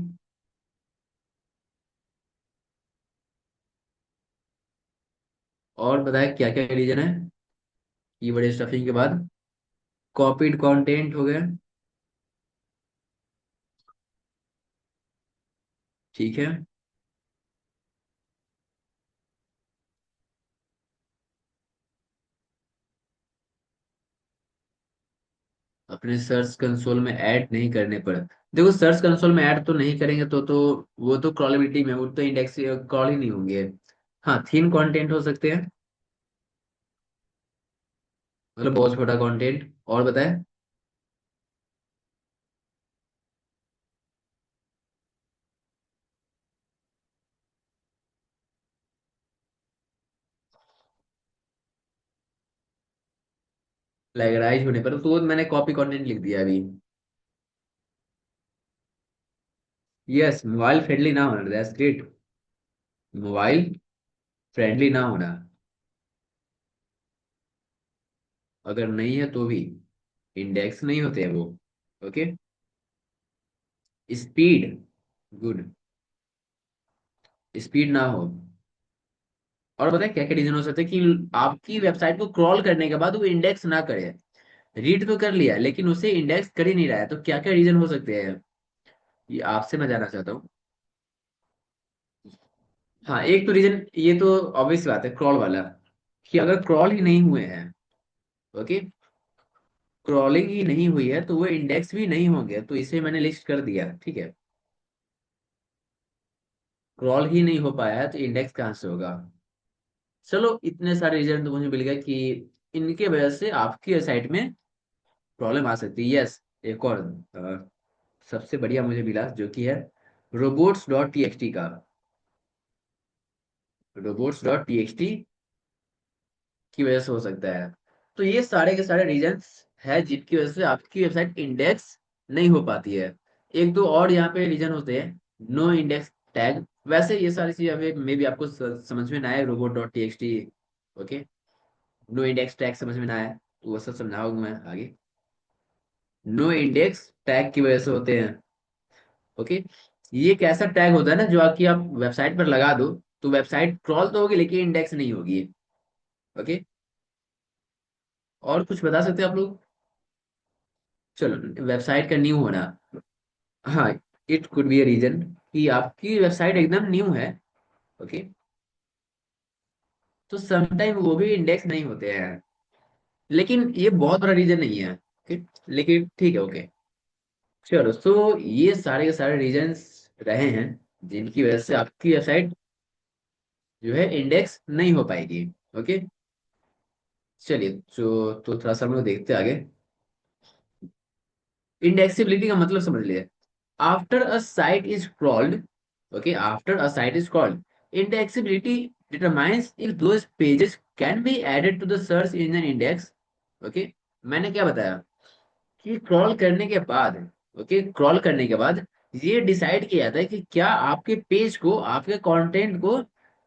और बताएं क्या क्या रीजन है कीवर्ड स्टफिंग के बाद। कॉपीड कंटेंट हो गया, ठीक है। अपने सर्च कंसोल में ऐड नहीं करने पर, देखो सर्च कंसोल में ऐड तो नहीं करेंगे तो वो तो क्रॉलेबिलिटी में, वो तो इंडेक्स क्रॉल ही नहीं होंगे। हाँ, थीन कंटेंट हो सकते हैं, मतलब बहुत छोटा कंटेंट, और बताएं। प्लेगराइज होने पर तो वो मैंने कॉपी कंटेंट लिख दिया अभी। यस, मोबाइल फ्रेंडली ना होना, दैट्स ग्रेट। मोबाइल फ्रेंडली ना होना, अगर नहीं है तो भी इंडेक्स नहीं होते हैं वो। ओके। स्पीड, गुड, स्पीड ना हो। और बताए क्या क्या रीजन हो सकते हैं कि आपकी वेबसाइट को क्रॉल करने के बाद वो इंडेक्स ना करे। रीड तो कर लिया लेकिन उसे इंडेक्स कर ही नहीं रहा है, तो क्या क्या रीजन हो सकते हैं, ये आपसे मैं जानना चाहता हूँ। हाँ, एक तो रीजन ये तो ऑब्वियस बात है, क्रॉल वाला, कि अगर क्रॉल ही नहीं हुए हैं। ओके। क्रॉलिंग ही नहीं हुई है तो वो इंडेक्स भी नहीं होंगे, तो इसे मैंने लिस्ट कर दिया, ठीक है। क्रॉल ही नहीं हो पाया है तो इंडेक्स कहाँ से होगा। चलो इतने सारे रीजन तो मुझे मिल गए कि इनके वजह से आपकी वेबसाइट में प्रॉब्लम आ सकती है। यस, एक और सबसे बढ़िया मुझे मिला जो कि है robots.txt का। robots.txt की वजह से हो सकता है। तो ये सारे के सारे रीजंस है जिनकी वजह से आपकी वेबसाइट इंडेक्स नहीं हो पाती है। एक दो और यहाँ पे रीजन होते हैं, नो इंडेक्स टैग। वैसे ये सारी चीजें अभी मे भी आपको समझ में ना आए, रोबोट.txt। ओके। नो इंडेक्स टैग समझ में ना आया तो वो सब समझाऊंगा मैं आगे। नो इंडेक्स टैग की वजह से होते हैं। ओके। ये एक ऐसा टैग होता है ना जो आपकी आप वेबसाइट पर लगा दो तो वेबसाइट क्रॉल तो होगी लेकिन इंडेक्स नहीं होगी। ओके। और कुछ बता सकते हैं आप लोग। चलो, वेबसाइट का न्यू होना, हाँ, it could be a reason कि आपकी वेबसाइट एकदम न्यू है। ओके। तो समटाइम वो भी इंडेक्स नहीं होते हैं। लेकिन ये बहुत बड़ा रीजन नहीं है, ओके। लेकिन ठीक है, ओके। चलो, तो ये सारे के सारे रीजंस रहे हैं जिनकी वजह से आपकी वेबसाइट जो है इंडेक्स नहीं हो पाएगी। ओके। चलिए, तो थोड़ा सा हम लोग देखते हैं आगे। इंडेक्सिबिलिटी का मतलब समझ लिए। After a site is crawled, okay, after a site is crawled, indexability determines if those pages can be added to the search engine index। okay, मैंने क्या बताया कि क्रॉल करने के बाद, ओके, क्रॉल करने के बाद ये डिसाइड किया जाता है कि क्या आपके पेज को, आपके कंटेंट को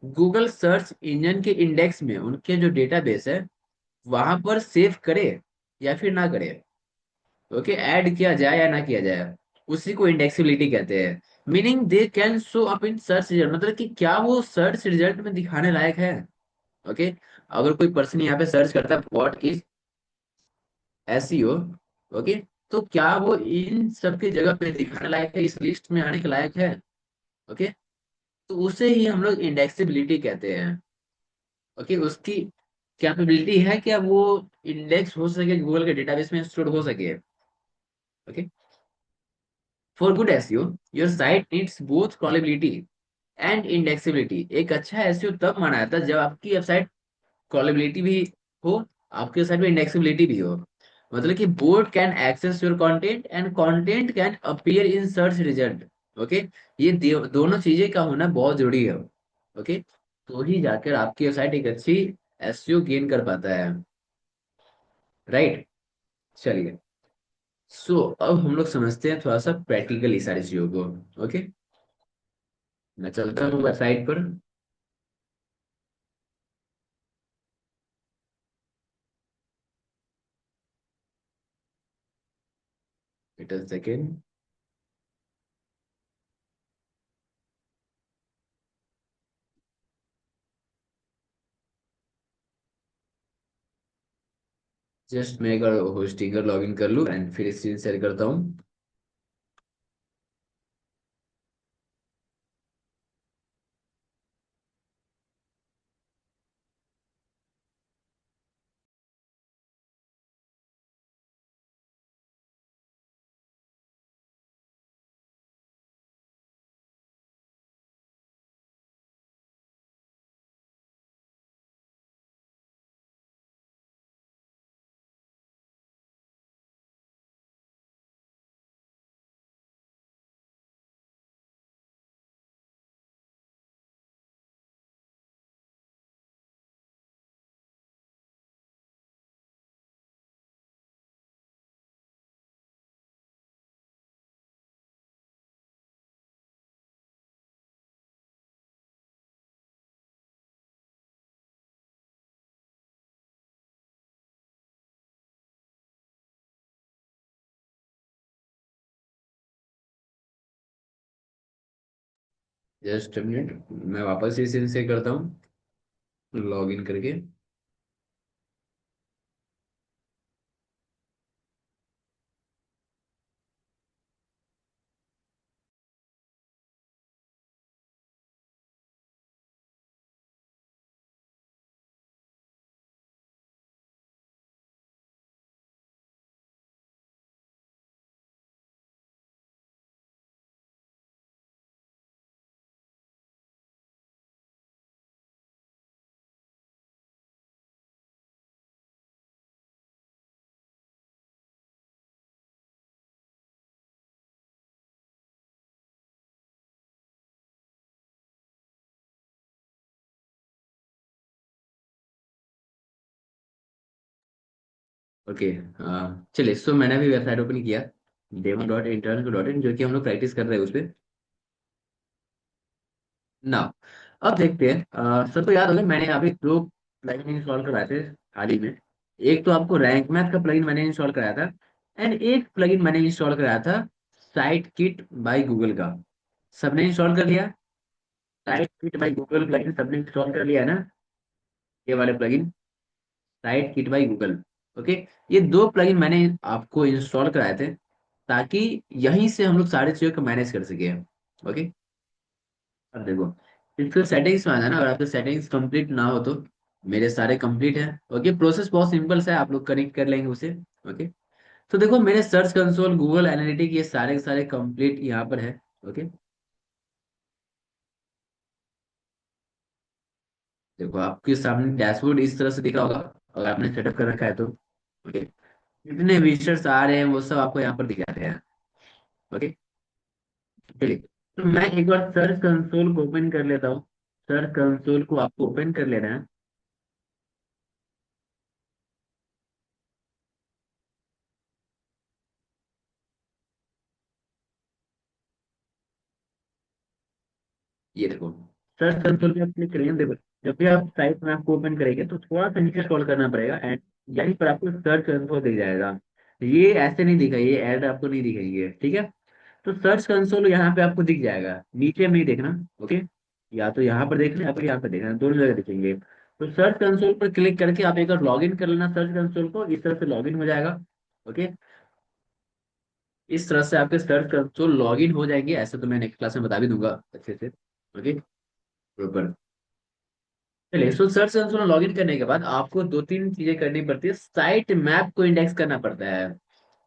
गूगल सर्च इंजन के इंडेक्स में, उनके जो डेटाबेस है वहां पर सेव करे या फिर ना करे। ओके, ऐड किया जाए या ना किया जाए, उसी को इंडेक्सिबिलिटी कहते हैं। Meaning they can show up in search result, मतलब कि क्या वो सर्च रिजल्ट में दिखाने लायक है। ओके, अगर कोई पर्सन यहाँ पे सर्च करता है व्हाट इज एसईओ, ओके, तो क्या वो इन सब की जगह पे दिखाने लायक है, इस लिस्ट में आने के लायक है। ओके, तो उसे ही हम लोग इंडेक्सिबिलिटी कहते हैं। ओके, उसकी कैपेबिलिटी है कि अब वो इंडेक्स हो सके, गूगल के डेटाबेस में स्टोर हो सके। Okay, for good SEO your site needs both crawlability and indexability. एक अच्छा एसईओ तब माना जाता है जब आपकी वेबसाइट क्रॉलेबिलिटी भी हो, आपके वेबसाइट में इंडेक्सिबिलिटी भी हो। मतलब कि bot can access your content and content can appear in search result. Okay, ये दोनों चीजें का होना बहुत जरूरी है। ओके, तो ही जाकर आपकी वेबसाइट एक अच्छी एसईओ गेन कर पाता है। राइट। चलिए, अब हम लोग समझते हैं थोड़ा सा प्रैक्टिकली सारी चीजों को। ओके, मैं चलता हूँ वेबसाइट पर। It a second. जस्ट मैं एक बार होस्टिंग का लॉगिन कर लूँ एंड फिर स्क्रीन शेयर करता हूँ। जस्ट मिनट, मैं वापस से स्क्रीन शेयर करता हूँ लॉगिन करके। ओके, चलिए, मैंने अभी वेबसाइट ओपन किया, demo.internet.in, जो कि हम लोग प्रैक्टिस कर रहे हैं उस पर। ना, अब देखते हैं। सबको याद होगा मैंने यहाँ पे दो प्लगइन इंस्टॉल करवाए थे हाल ही में। एक तो आपको रैंक मैथ का प्लगइन मैंने इंस्टॉल कराया था, एंड एक प्लगइन मैंने इंस्टॉल कराया था साइट किट बाय गूगल का। सबने इंस्टॉल कर लिया? Site kit by Google plugin सबने इंस्टॉल कर लिया है ना? ये वाले plugin, site kit by Google. Okay, ये दो प्लगइन मैंने आपको इंस्टॉल कराए थे ताकि यहीं से हम लोग सारी चीजों को मैनेज कर सके। ओके, अब देखो, इसको सेटिंग्स में आना है ना, अगर आपके सेटिंग्स कंप्लीट ना हो तो मेरे सारे कंप्लीट है। ओके, प्रोसेस बहुत सिंपल सा है, आप लोग कनेक्ट कर लेंगे उसे। ओके, तो देखो मेरे सर्च कंसोल, गूगल एनालिटिक, ये सारे के सारे कंप्लीट यहाँ पर है। ओके, देखो आपके सामने डैशबोर्ड इस तरह से दिख रहा होगा, अगर आपने सेटअप कर रखा है तो। ओके, जितने विजिटर्स आ रहे हैं वो सब आपको यहाँ पर दिख जाते हैं। ओके, चलिए, तो मैं एक बार सर्च कंसोल को ओपन कर लेता हूँ। सर्च कंसोल को आपको ओपन कर लेना है। ये देखो, सर्च कंसोल पे आप क्लिक करेंगे, देखो जब भी आप साइट में आपको ओपन करेंगे तो थोड़ा सा नीचे स्क्रॉल करना पड़ेगा, एंड यहीं पर आपको सर्च कंसोल दिख जाएगा। ये ऐसे नहीं दिखा, ये ऐड आपको नहीं दिखेंगे, ठीक है। तो सर्च कंसोल यहाँ पे आपको दिख जाएगा, नीचे में ही देखना। ओके, या तो यहाँ पर देखना या फिर यहाँ पर देखना, दोनों जगह दिखेंगे। तो सर्च कंसोल पर क्लिक करके आप एक बार लॉग इन कर लेना सर्च कंसोल को, इस तरह से लॉग इन हो जाएगा। ओके, इस तरह से आपके सर्च कंसोल लॉग इन हो जाएंगे, ऐसे तो मैं नेक्स्ट क्लास में बता भी दूंगा अच्छे से। Okay, proper. चलिए, सो सर्च कंसोल में लॉगिन करने के बाद आपको दो तीन चीजें करनी पड़ती है। साइट मैप को इंडेक्स करना पड़ता है।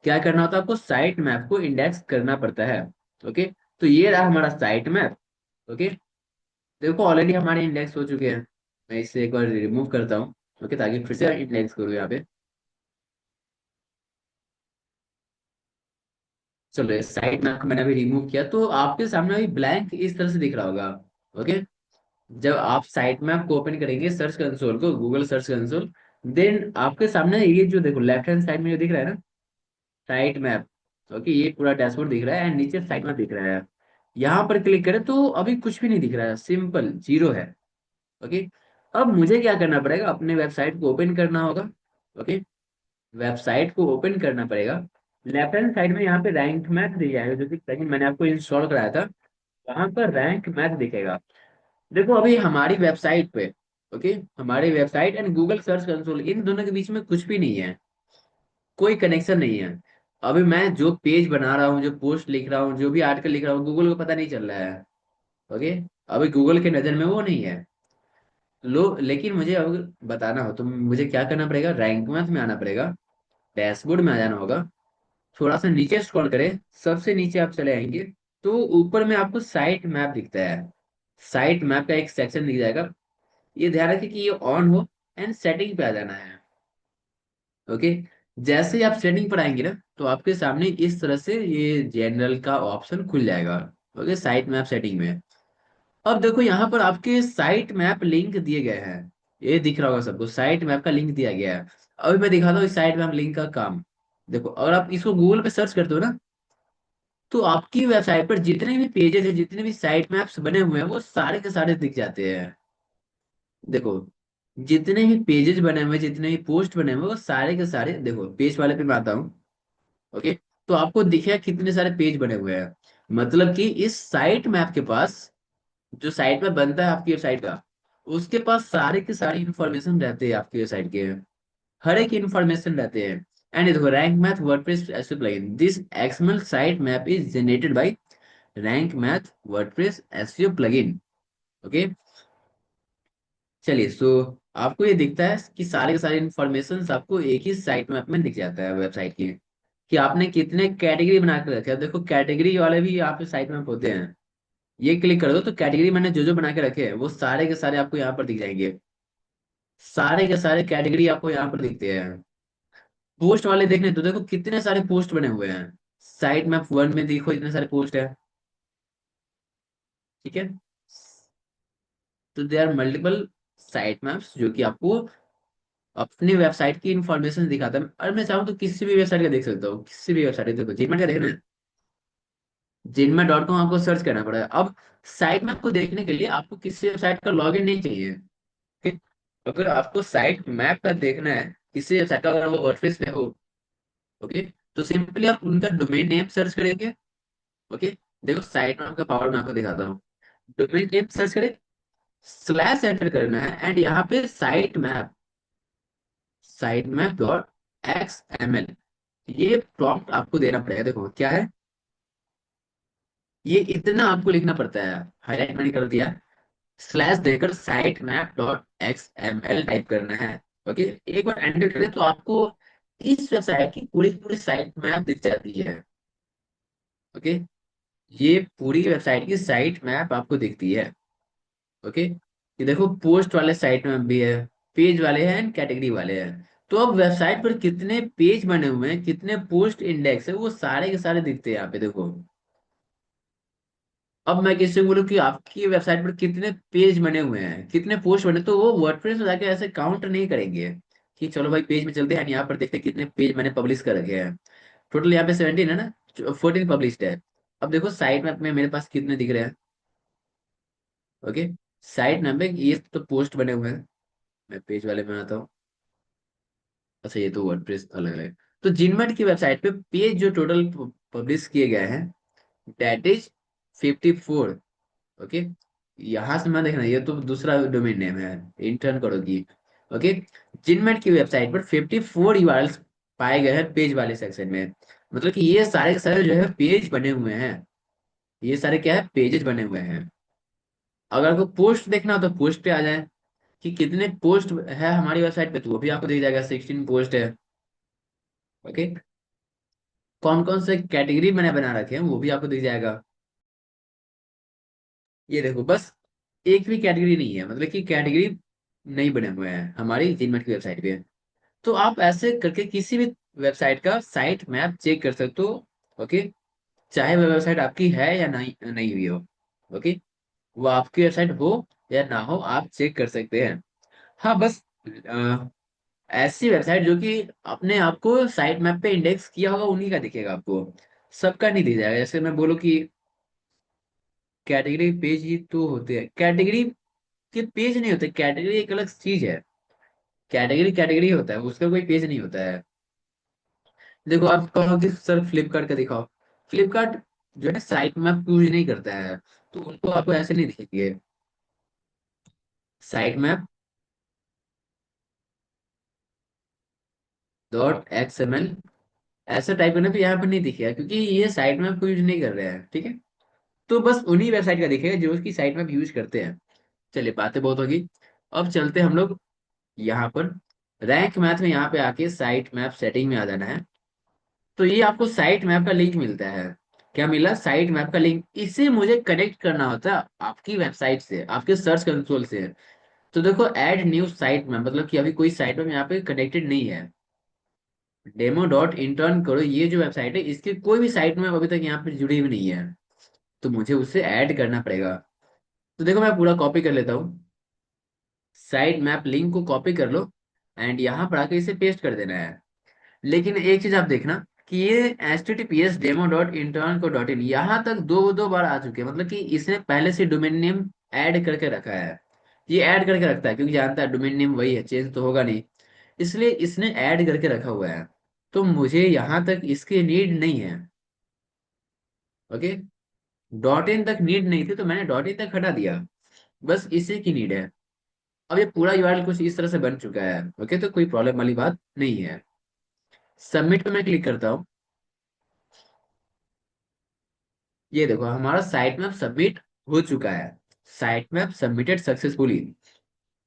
क्या करना होता है आपको? साइट मैप को इंडेक्स करना पड़ता है। ओके, तो ये रहा हमारा साइट मैप। ओके, देखो ऑलरेडी हमारे इंडेक्स हो चुके हैं। मैं इसे एक बार रिमूव करता हूँ, ओके, ताकि फिर से इंडेक्स करूँ यहाँ पे। चलो, साइट मैप को मैंने अभी रिमूव किया, तो आपके सामने अभी ब्लैंक इस तरह से दिख रहा होगा। ओके, जब आप साइट मैप को ओपन करेंगे, सर्च कंसोल को, गूगल सर्च कंसोल, देन आपके सामने ये जो देखो लेफ्ट हैंड साइड में जो दिख रहा है ना, साइट मैप। ओके, ये पूरा डैशबोर्ड दिख रहा है एंड नीचे साइट मैप दिख रहा है। यहाँ पर क्लिक करें तो अभी कुछ भी नहीं दिख रहा है, सिंपल जीरो है। ओके, अब मुझे क्या करना पड़ेगा? अपने वेबसाइट को ओपन करना होगा। ओके, वेबसाइट को ओपन करना पड़ेगा। लेफ्ट हैंड साइड में यहाँ पे रैंक मैथ दिया है, जो कि सेकंड मैंने आपको इंस्टॉल कराया था, वहां पर रैंक मैथ दिखेगा। देखो अभी हमारी वेबसाइट पे, ओके, हमारी website and Google search console, इन दोनों के बीच में कुछ भी नहीं है, कोई कनेक्शन नहीं है। अभी मैं जो पेज बना रहा हूँ, जो पोस्ट लिख रहा हूँ, जो भी आर्टिकल लिख रहा हूँ, गूगल को पता नहीं चल रहा है। ओके, अभी गूगल के नजर में वो नहीं है। लेकिन मुझे अब बताना हो तो मुझे क्या करना पड़ेगा? रैंक मैथ में आना पड़ेगा, डैशबोर्ड में आ जाना होगा। थोड़ा सा नीचे स्क्रॉल करें, सबसे नीचे आप चले आएंगे, तो ऊपर में आपको साइट मैप दिखता है। साइट मैप का एक सेक्शन दिख जाएगा। ये ध्यान रखिए कि ये ऑन हो, एंड सेटिंग पे आ जाना है। ओके, जैसे ही आप सेटिंग पर आएंगे ना, तो आपके सामने इस तरह से ये जनरल का ऑप्शन खुल जाएगा। ओके, साइट मैप सेटिंग में। अब देखो यहाँ पर आपके साइट मैप लिंक दिए गए हैं, ये दिख रहा होगा सबको, साइट मैप का लिंक दिया गया है। अभी मैं दिखाता हूँ इस साइट मैप लिंक का काम। देखो, अगर आप इसको गूगल पे सर्च करते हो ना, तो आपकी वेबसाइट पर जितने भी पेजेस है, जितने भी साइट मैप्स बने हुए हैं, वो सारे के सारे दिख जाते हैं। देखो, जितने भी पेजेस बने हुए, जितने भी पोस्ट बने हुए, वो सारे के सारे, देखो पेज वाले पे मैं आता हूँ। ओके, तो आपको दिखेगा कितने सारे पेज बने हुए हैं। मतलब कि इस साइट मैप के पास, जो साइट में बनता है आपकी वेबसाइट का, उसके पास सारे के सारे इंफॉर्मेशन रहते हैं आपकी वेबसाइट के, हर एक इंफॉर्मेशन रहते हैं। एंड ये देखो, rank math WordPress SEO plugin, this XML site map is generated by rank math WordPress SEO plugin. Okay, चलिए, सो आपको ये दिखता है कि सारे के सारे इंफॉर्मेशन आपको एक ही साइट मैप में दिख जाता है वेबसाइट की, कि आपने कितने कैटेगरी बना के रखे हैं। देखो कैटेगरी वाले भी यहाँ पे साइट मैप होते हैं। ये क्लिक कर दो तो कैटेगरी मैंने जो जो बना के रखे हैं वो सारे के सारे आपको यहाँ पर दिख जाएंगे। सारे के सारे कैटेगरी आपको यहाँ पर दिखते हैं। पोस्ट वाले देखने तो देखो कितने सारे पोस्ट बने हुए हैं। साइट मैप वन में देखो इतने सारे पोस्ट है। ठीक है, तो they are multiple sitemaps जो कि आपको अपनी वेबसाइट की इंफॉर्मेशन दिखाता है। और मैं चाहूँ तो किसी भी वेबसाइट का देख सकता हूँ, किसी भी वेबसाइट देखो, जिनमें का देखना है, जिनमें डॉट कॉम आपको सर्च करना पड़ेगा। अब साइट मैप को देखने के लिए आपको किसी वेबसाइट का लॉगिन नहीं चाहिए। ठीक? अगर आपको साइट मैप का देखना है, किसी वेबसाइट का, अगर वो वर्डप्रेस पे हो, ओके, तो सिंपली आप उनका डोमेन नेम सर्च करेंगे। ओके, देखो साइट मैप का पावर मैं आपको दिखाता हूँ। डोमेन नेम सर्च करें, स्लैश एंटर करना है, एंड यहाँ पे साइट मैप डॉट XML, ये प्रॉम्प्ट आपको देना पड़ेगा। देखो क्या है, ये इतना आपको लिखना पड़ता है, हाईलाइट मैंने कर दिया। स्लैश देकर site map dot XML type करना है। ओके, एक बार एंटर करें तो आपको इस वेबसाइट की पूरी पूरी साइट मैप दिख जाती है। ओके, ये पूरी वेबसाइट की साइट मैप आपको दिखती है। ओके, ये देखो पोस्ट वाले साइट मैप भी है, पेज वाले हैं एंड कैटेगरी वाले हैं। तो अब वेबसाइट पर कितने पेज बने हुए हैं, कितने पोस्ट इंडेक्स है, वो सारे के सारे दिखते हैं यहाँ पे देखो। अब मैं किसी को बोलूँ कि आपकी वेबसाइट पर कितने पेज बने हुए हैं, कितने पोस्ट बने, तो वो वर्डप्रेस में जाके ऐसे काउंट नहीं करेंगे कि चलो भाई पेज में चलते हैं यहाँ पर देखते हैं कितने पेज मैंने पब्लिश कर रखे हैं। टोटल यहाँ पे 17 है ना, 14 पब्लिश्ड है। अब देखो साइट मैप में मेरे पास कितने दिख रहे हैं। ओके, साइट मैप में ये तो पोस्ट बने हुए हैं। मैं पेज वाले में आता हूँ। अच्छा, ये तो वर्डप्रेस अलग है। तो जिनमेट की वेबसाइट पे पेज जो टोटल पब्लिश किए गए हैं, दैट इज 54। ओके, यहां से मैं देखना, ये तो दूसरा डोमेन नेम है, इंटर्न करोगी। ओके, जिनमेट की वेबसाइट पर 54 यूआरएल्स पाए गए हैं पेज वाले सेक्शन में। मतलब कि ये सारे के सारे जो है पेज बने हुए हैं। ये सारे क्या है, पेजेस बने हुए हैं। अगर आपको पोस्ट देखना हो तो पोस्ट पे आ जाए कि कितने पोस्ट है हमारी वेबसाइट पे, तो वो भी आपको दिख जाएगा, 16 पोस्ट है। ओके, कौन कौन से कैटेगरी मैंने बना रखे हैं वो भी आपको दिख जाएगा। ये देखो, बस एक भी कैटेगरी नहीं है, मतलब कि कैटेगरी नहीं बने हुए हैं हमारी जीनमेट की वेबसाइट पे। तो आप ऐसे करके किसी भी वेबसाइट का साइट मैप चेक कर सकते हो। ओके, चाहे वह वेबसाइट आपकी है या नहीं नहीं हुई हो। ओके, वो आपकी वेबसाइट हो या ना हो, आप चेक कर सकते हैं। हाँ बस ऐसी वेबसाइट जो कि अपने आप को साइट मैप पे इंडेक्स किया होगा उन्हीं का दिखेगा आपको, सबका नहीं दिख जाएगा। जैसे मैं बोलूँ कि कैटेगरी पेज ही तो होते हैं, कैटेगरी के पेज नहीं होते, कैटेगरी एक अलग चीज है। कैटेगरी कैटेगरी होता है, उसका कोई पेज नहीं होता है। देखो आप कहो कि सर फ्लिपकार्ट का दिखाओ, फ्लिपकार्ट जो है साइट मैप यूज नहीं करता है, तो उनको आपको ऐसे नहीं दिखेंगे साइट मैप .XML। ऐसा टाइप करना तो यहाँ पर नहीं दिखेगा, क्योंकि ये साइट मैप को यूज नहीं कर रहे हैं। ठीक है, तो बस उन्हीं वेबसाइट का दिखेगा जो उसकी साइट मैप यूज करते हैं। चलिए, बातें बहुत होगी। अब चलते हैं हम लोग यहाँ पर रैंक मैथ में, यहाँ पे आके साइट मैप सेटिंग में आ जाना है। तो ये आपको साइट मैप का लिंक मिलता है। क्या मिला, साइट मैप का लिंक। इसे मुझे कनेक्ट करना होता है आपकी वेबसाइट से, आपके सर्च कंसोल से। तो देखो ऐड न्यू साइट मैप, मतलब कि अभी कोई साइट मैप यहाँ पे कनेक्टेड नहीं है। डेमो डॉट इंटर्न करो, ये जो वेबसाइट है इसकी कोई भी साइट मैप अभी तक यहाँ पे जुड़ी हुई नहीं है, तो मुझे उसे ऐड करना पड़ेगा। तो देखो मैं पूरा कॉपी कर लेता हूँ, साइट मैप लिंक को कॉपी कर लो एंड यहाँ पर आके इसे पेस्ट कर देना है। लेकिन एक चीज आप देखना कि ये https://demo.intern.in यहाँ तक दो दो बार आ चुके हैं, मतलब कि इसने पहले से डोमेन नेम ऐड करके रखा है। ये ऐड करके रखता है क्योंकि जानता है डोमेन नेम वही है, चेंज तो होगा नहीं, इसलिए इसने ऐड करके रखा हुआ है। तो मुझे यहाँ तक इसकी नीड नहीं है। ओके, डॉट इन तक नीड नहीं थी तो मैंने डॉट इन तक हटा दिया, बस इसी की नीड है। अब ये पूरा यूआरएल कुछ इस तरह से बन चुका है। ओके, तो कोई प्रॉब्लम वाली बात नहीं है। सबमिट पे मैं क्लिक करता हूँ। ये देखो हमारा साइट मैप सबमिट हो चुका है, साइट मैप सबमिटेड सक्सेसफुली।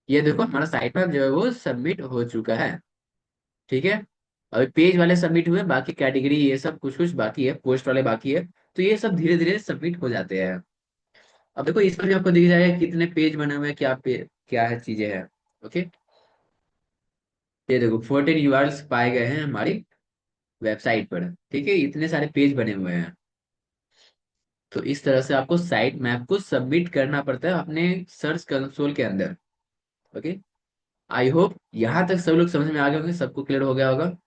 ये देखो हमारा साइट मैप जो है वो सबमिट हो चुका है। ठीक है, अभी पेज वाले सबमिट हुए, बाकी कैटेगरी ये सब कुछ कुछ बाकी है, पोस्ट वाले बाकी है। तो ये सब धीरे धीरे सबमिट हो जाते हैं। अब देखो इस पर भी आपको दिख जाएगा कितने पेज बने हुए हैं, क्या है चीजें हैं। ओके, ये देखो 14 यूआरएल्स पाए गए हैं हमारी वेबसाइट पर। ठीक है, इतने सारे पेज बने हुए हैं। तो इस तरह से आपको साइट मैप को सबमिट करना पड़ता है अपने सर्च कंसोल के अंदर। ओके, आई होप यहाँ तक सब लोग समझ में आ गए होंगे, सबको क्लियर हो गया होगा।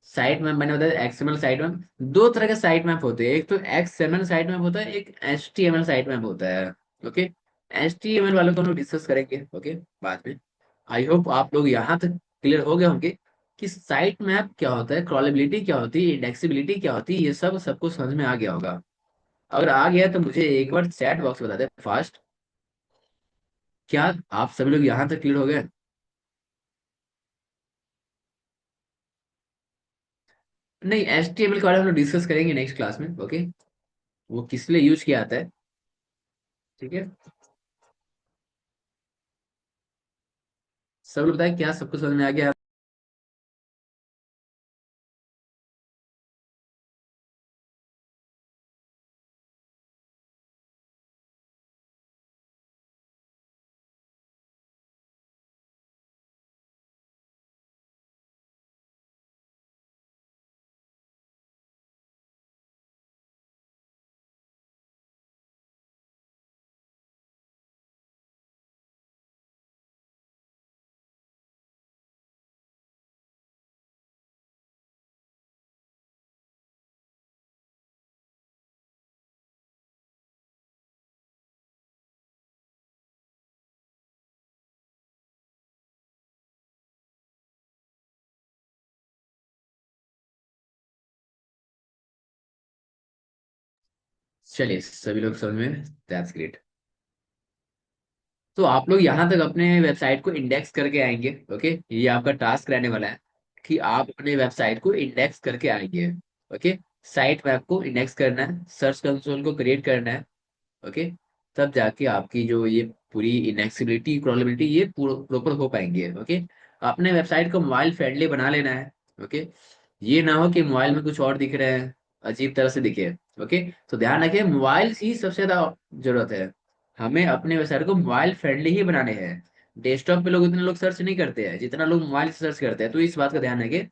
साइट मैप मैंने बताया, एक्सएमएल साइट मैप, दो तरह के साइट मैप होते हैं, एक तो एक्सएमएल साइट मैप होता है, एक एचटीएमएल साइट मैप होता है। ओके, एचटीएमएल वालों को हम डिस्कस करेंगे ओके बाद में। आई होप आप लोग यहाँ तक क्लियर हो गए होंगे कि साइट मैप क्या होता है, क्रॉलेबिलिटी क्या होती है, इंडेक्सिबिलिटी क्या होती है, ये सब सबको समझ में आ गया होगा। अगर आ गया तो मुझे एक बार चैट बॉक्स बता दे फास्ट। क्या आप सभी लोग यहाँ तक क्लियर हो गए? नहीं, HTML के बारे में हम लोग डिस्कस करेंगे नेक्स्ट क्लास में। ओके, वो किस लिए यूज किया जाता है। ठीक है, सब लोग बताए क्या सबको समझ में आ गया? चलिए सभी लोग समझ में, दैट्स ग्रेट। तो आप लोग यहाँ तक अपने वेबसाइट को इंडेक्स करके आएंगे। ओके, ये आपका टास्क रहने वाला है कि आप अपने वेबसाइट को इंडेक्स करके आएंगे। ओके, साइट मैप को इंडेक्स करना है, सर्च कंसोल को क्रिएट करना है। ओके, तब जाके आपकी जो ये पूरी इनएक्सिबिलिटी क्रॉलेबिलिटी ये प्रॉपर हो पाएंगे। ओके, अपने वेबसाइट को मोबाइल फ्रेंडली बना लेना है। ओके, ये ना हो कि मोबाइल में कुछ और दिख रहे हैं, अजीब तरह से दिखे। ओके, तो ध्यान रखिए मोबाइल ही सबसे ज्यादा जरूरत है। हमें अपने वेबसाइट को मोबाइल फ्रेंडली ही बनाने हैं। डेस्कटॉप पे लोग उतने लोग सर्च नहीं करते हैं जितना लोग मोबाइल से सर्च करते हैं। तो इस बात का ध्यान रखिए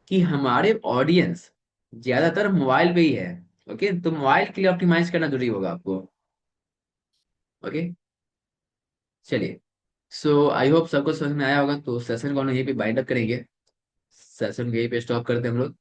कि हमारे ऑडियंस ज्यादातर मोबाइल पे ही है। ओके, तो मोबाइल के लिए ऑप्टिमाइज करना जरूरी होगा आपको। ओके, चलिए। सो आई होप सबको समझ में आया होगा, तो सेशन को हम यहीं पे बाइंड अप करेंगे। सेशन यहीं पे स्टॉप करते हैं हम लोग।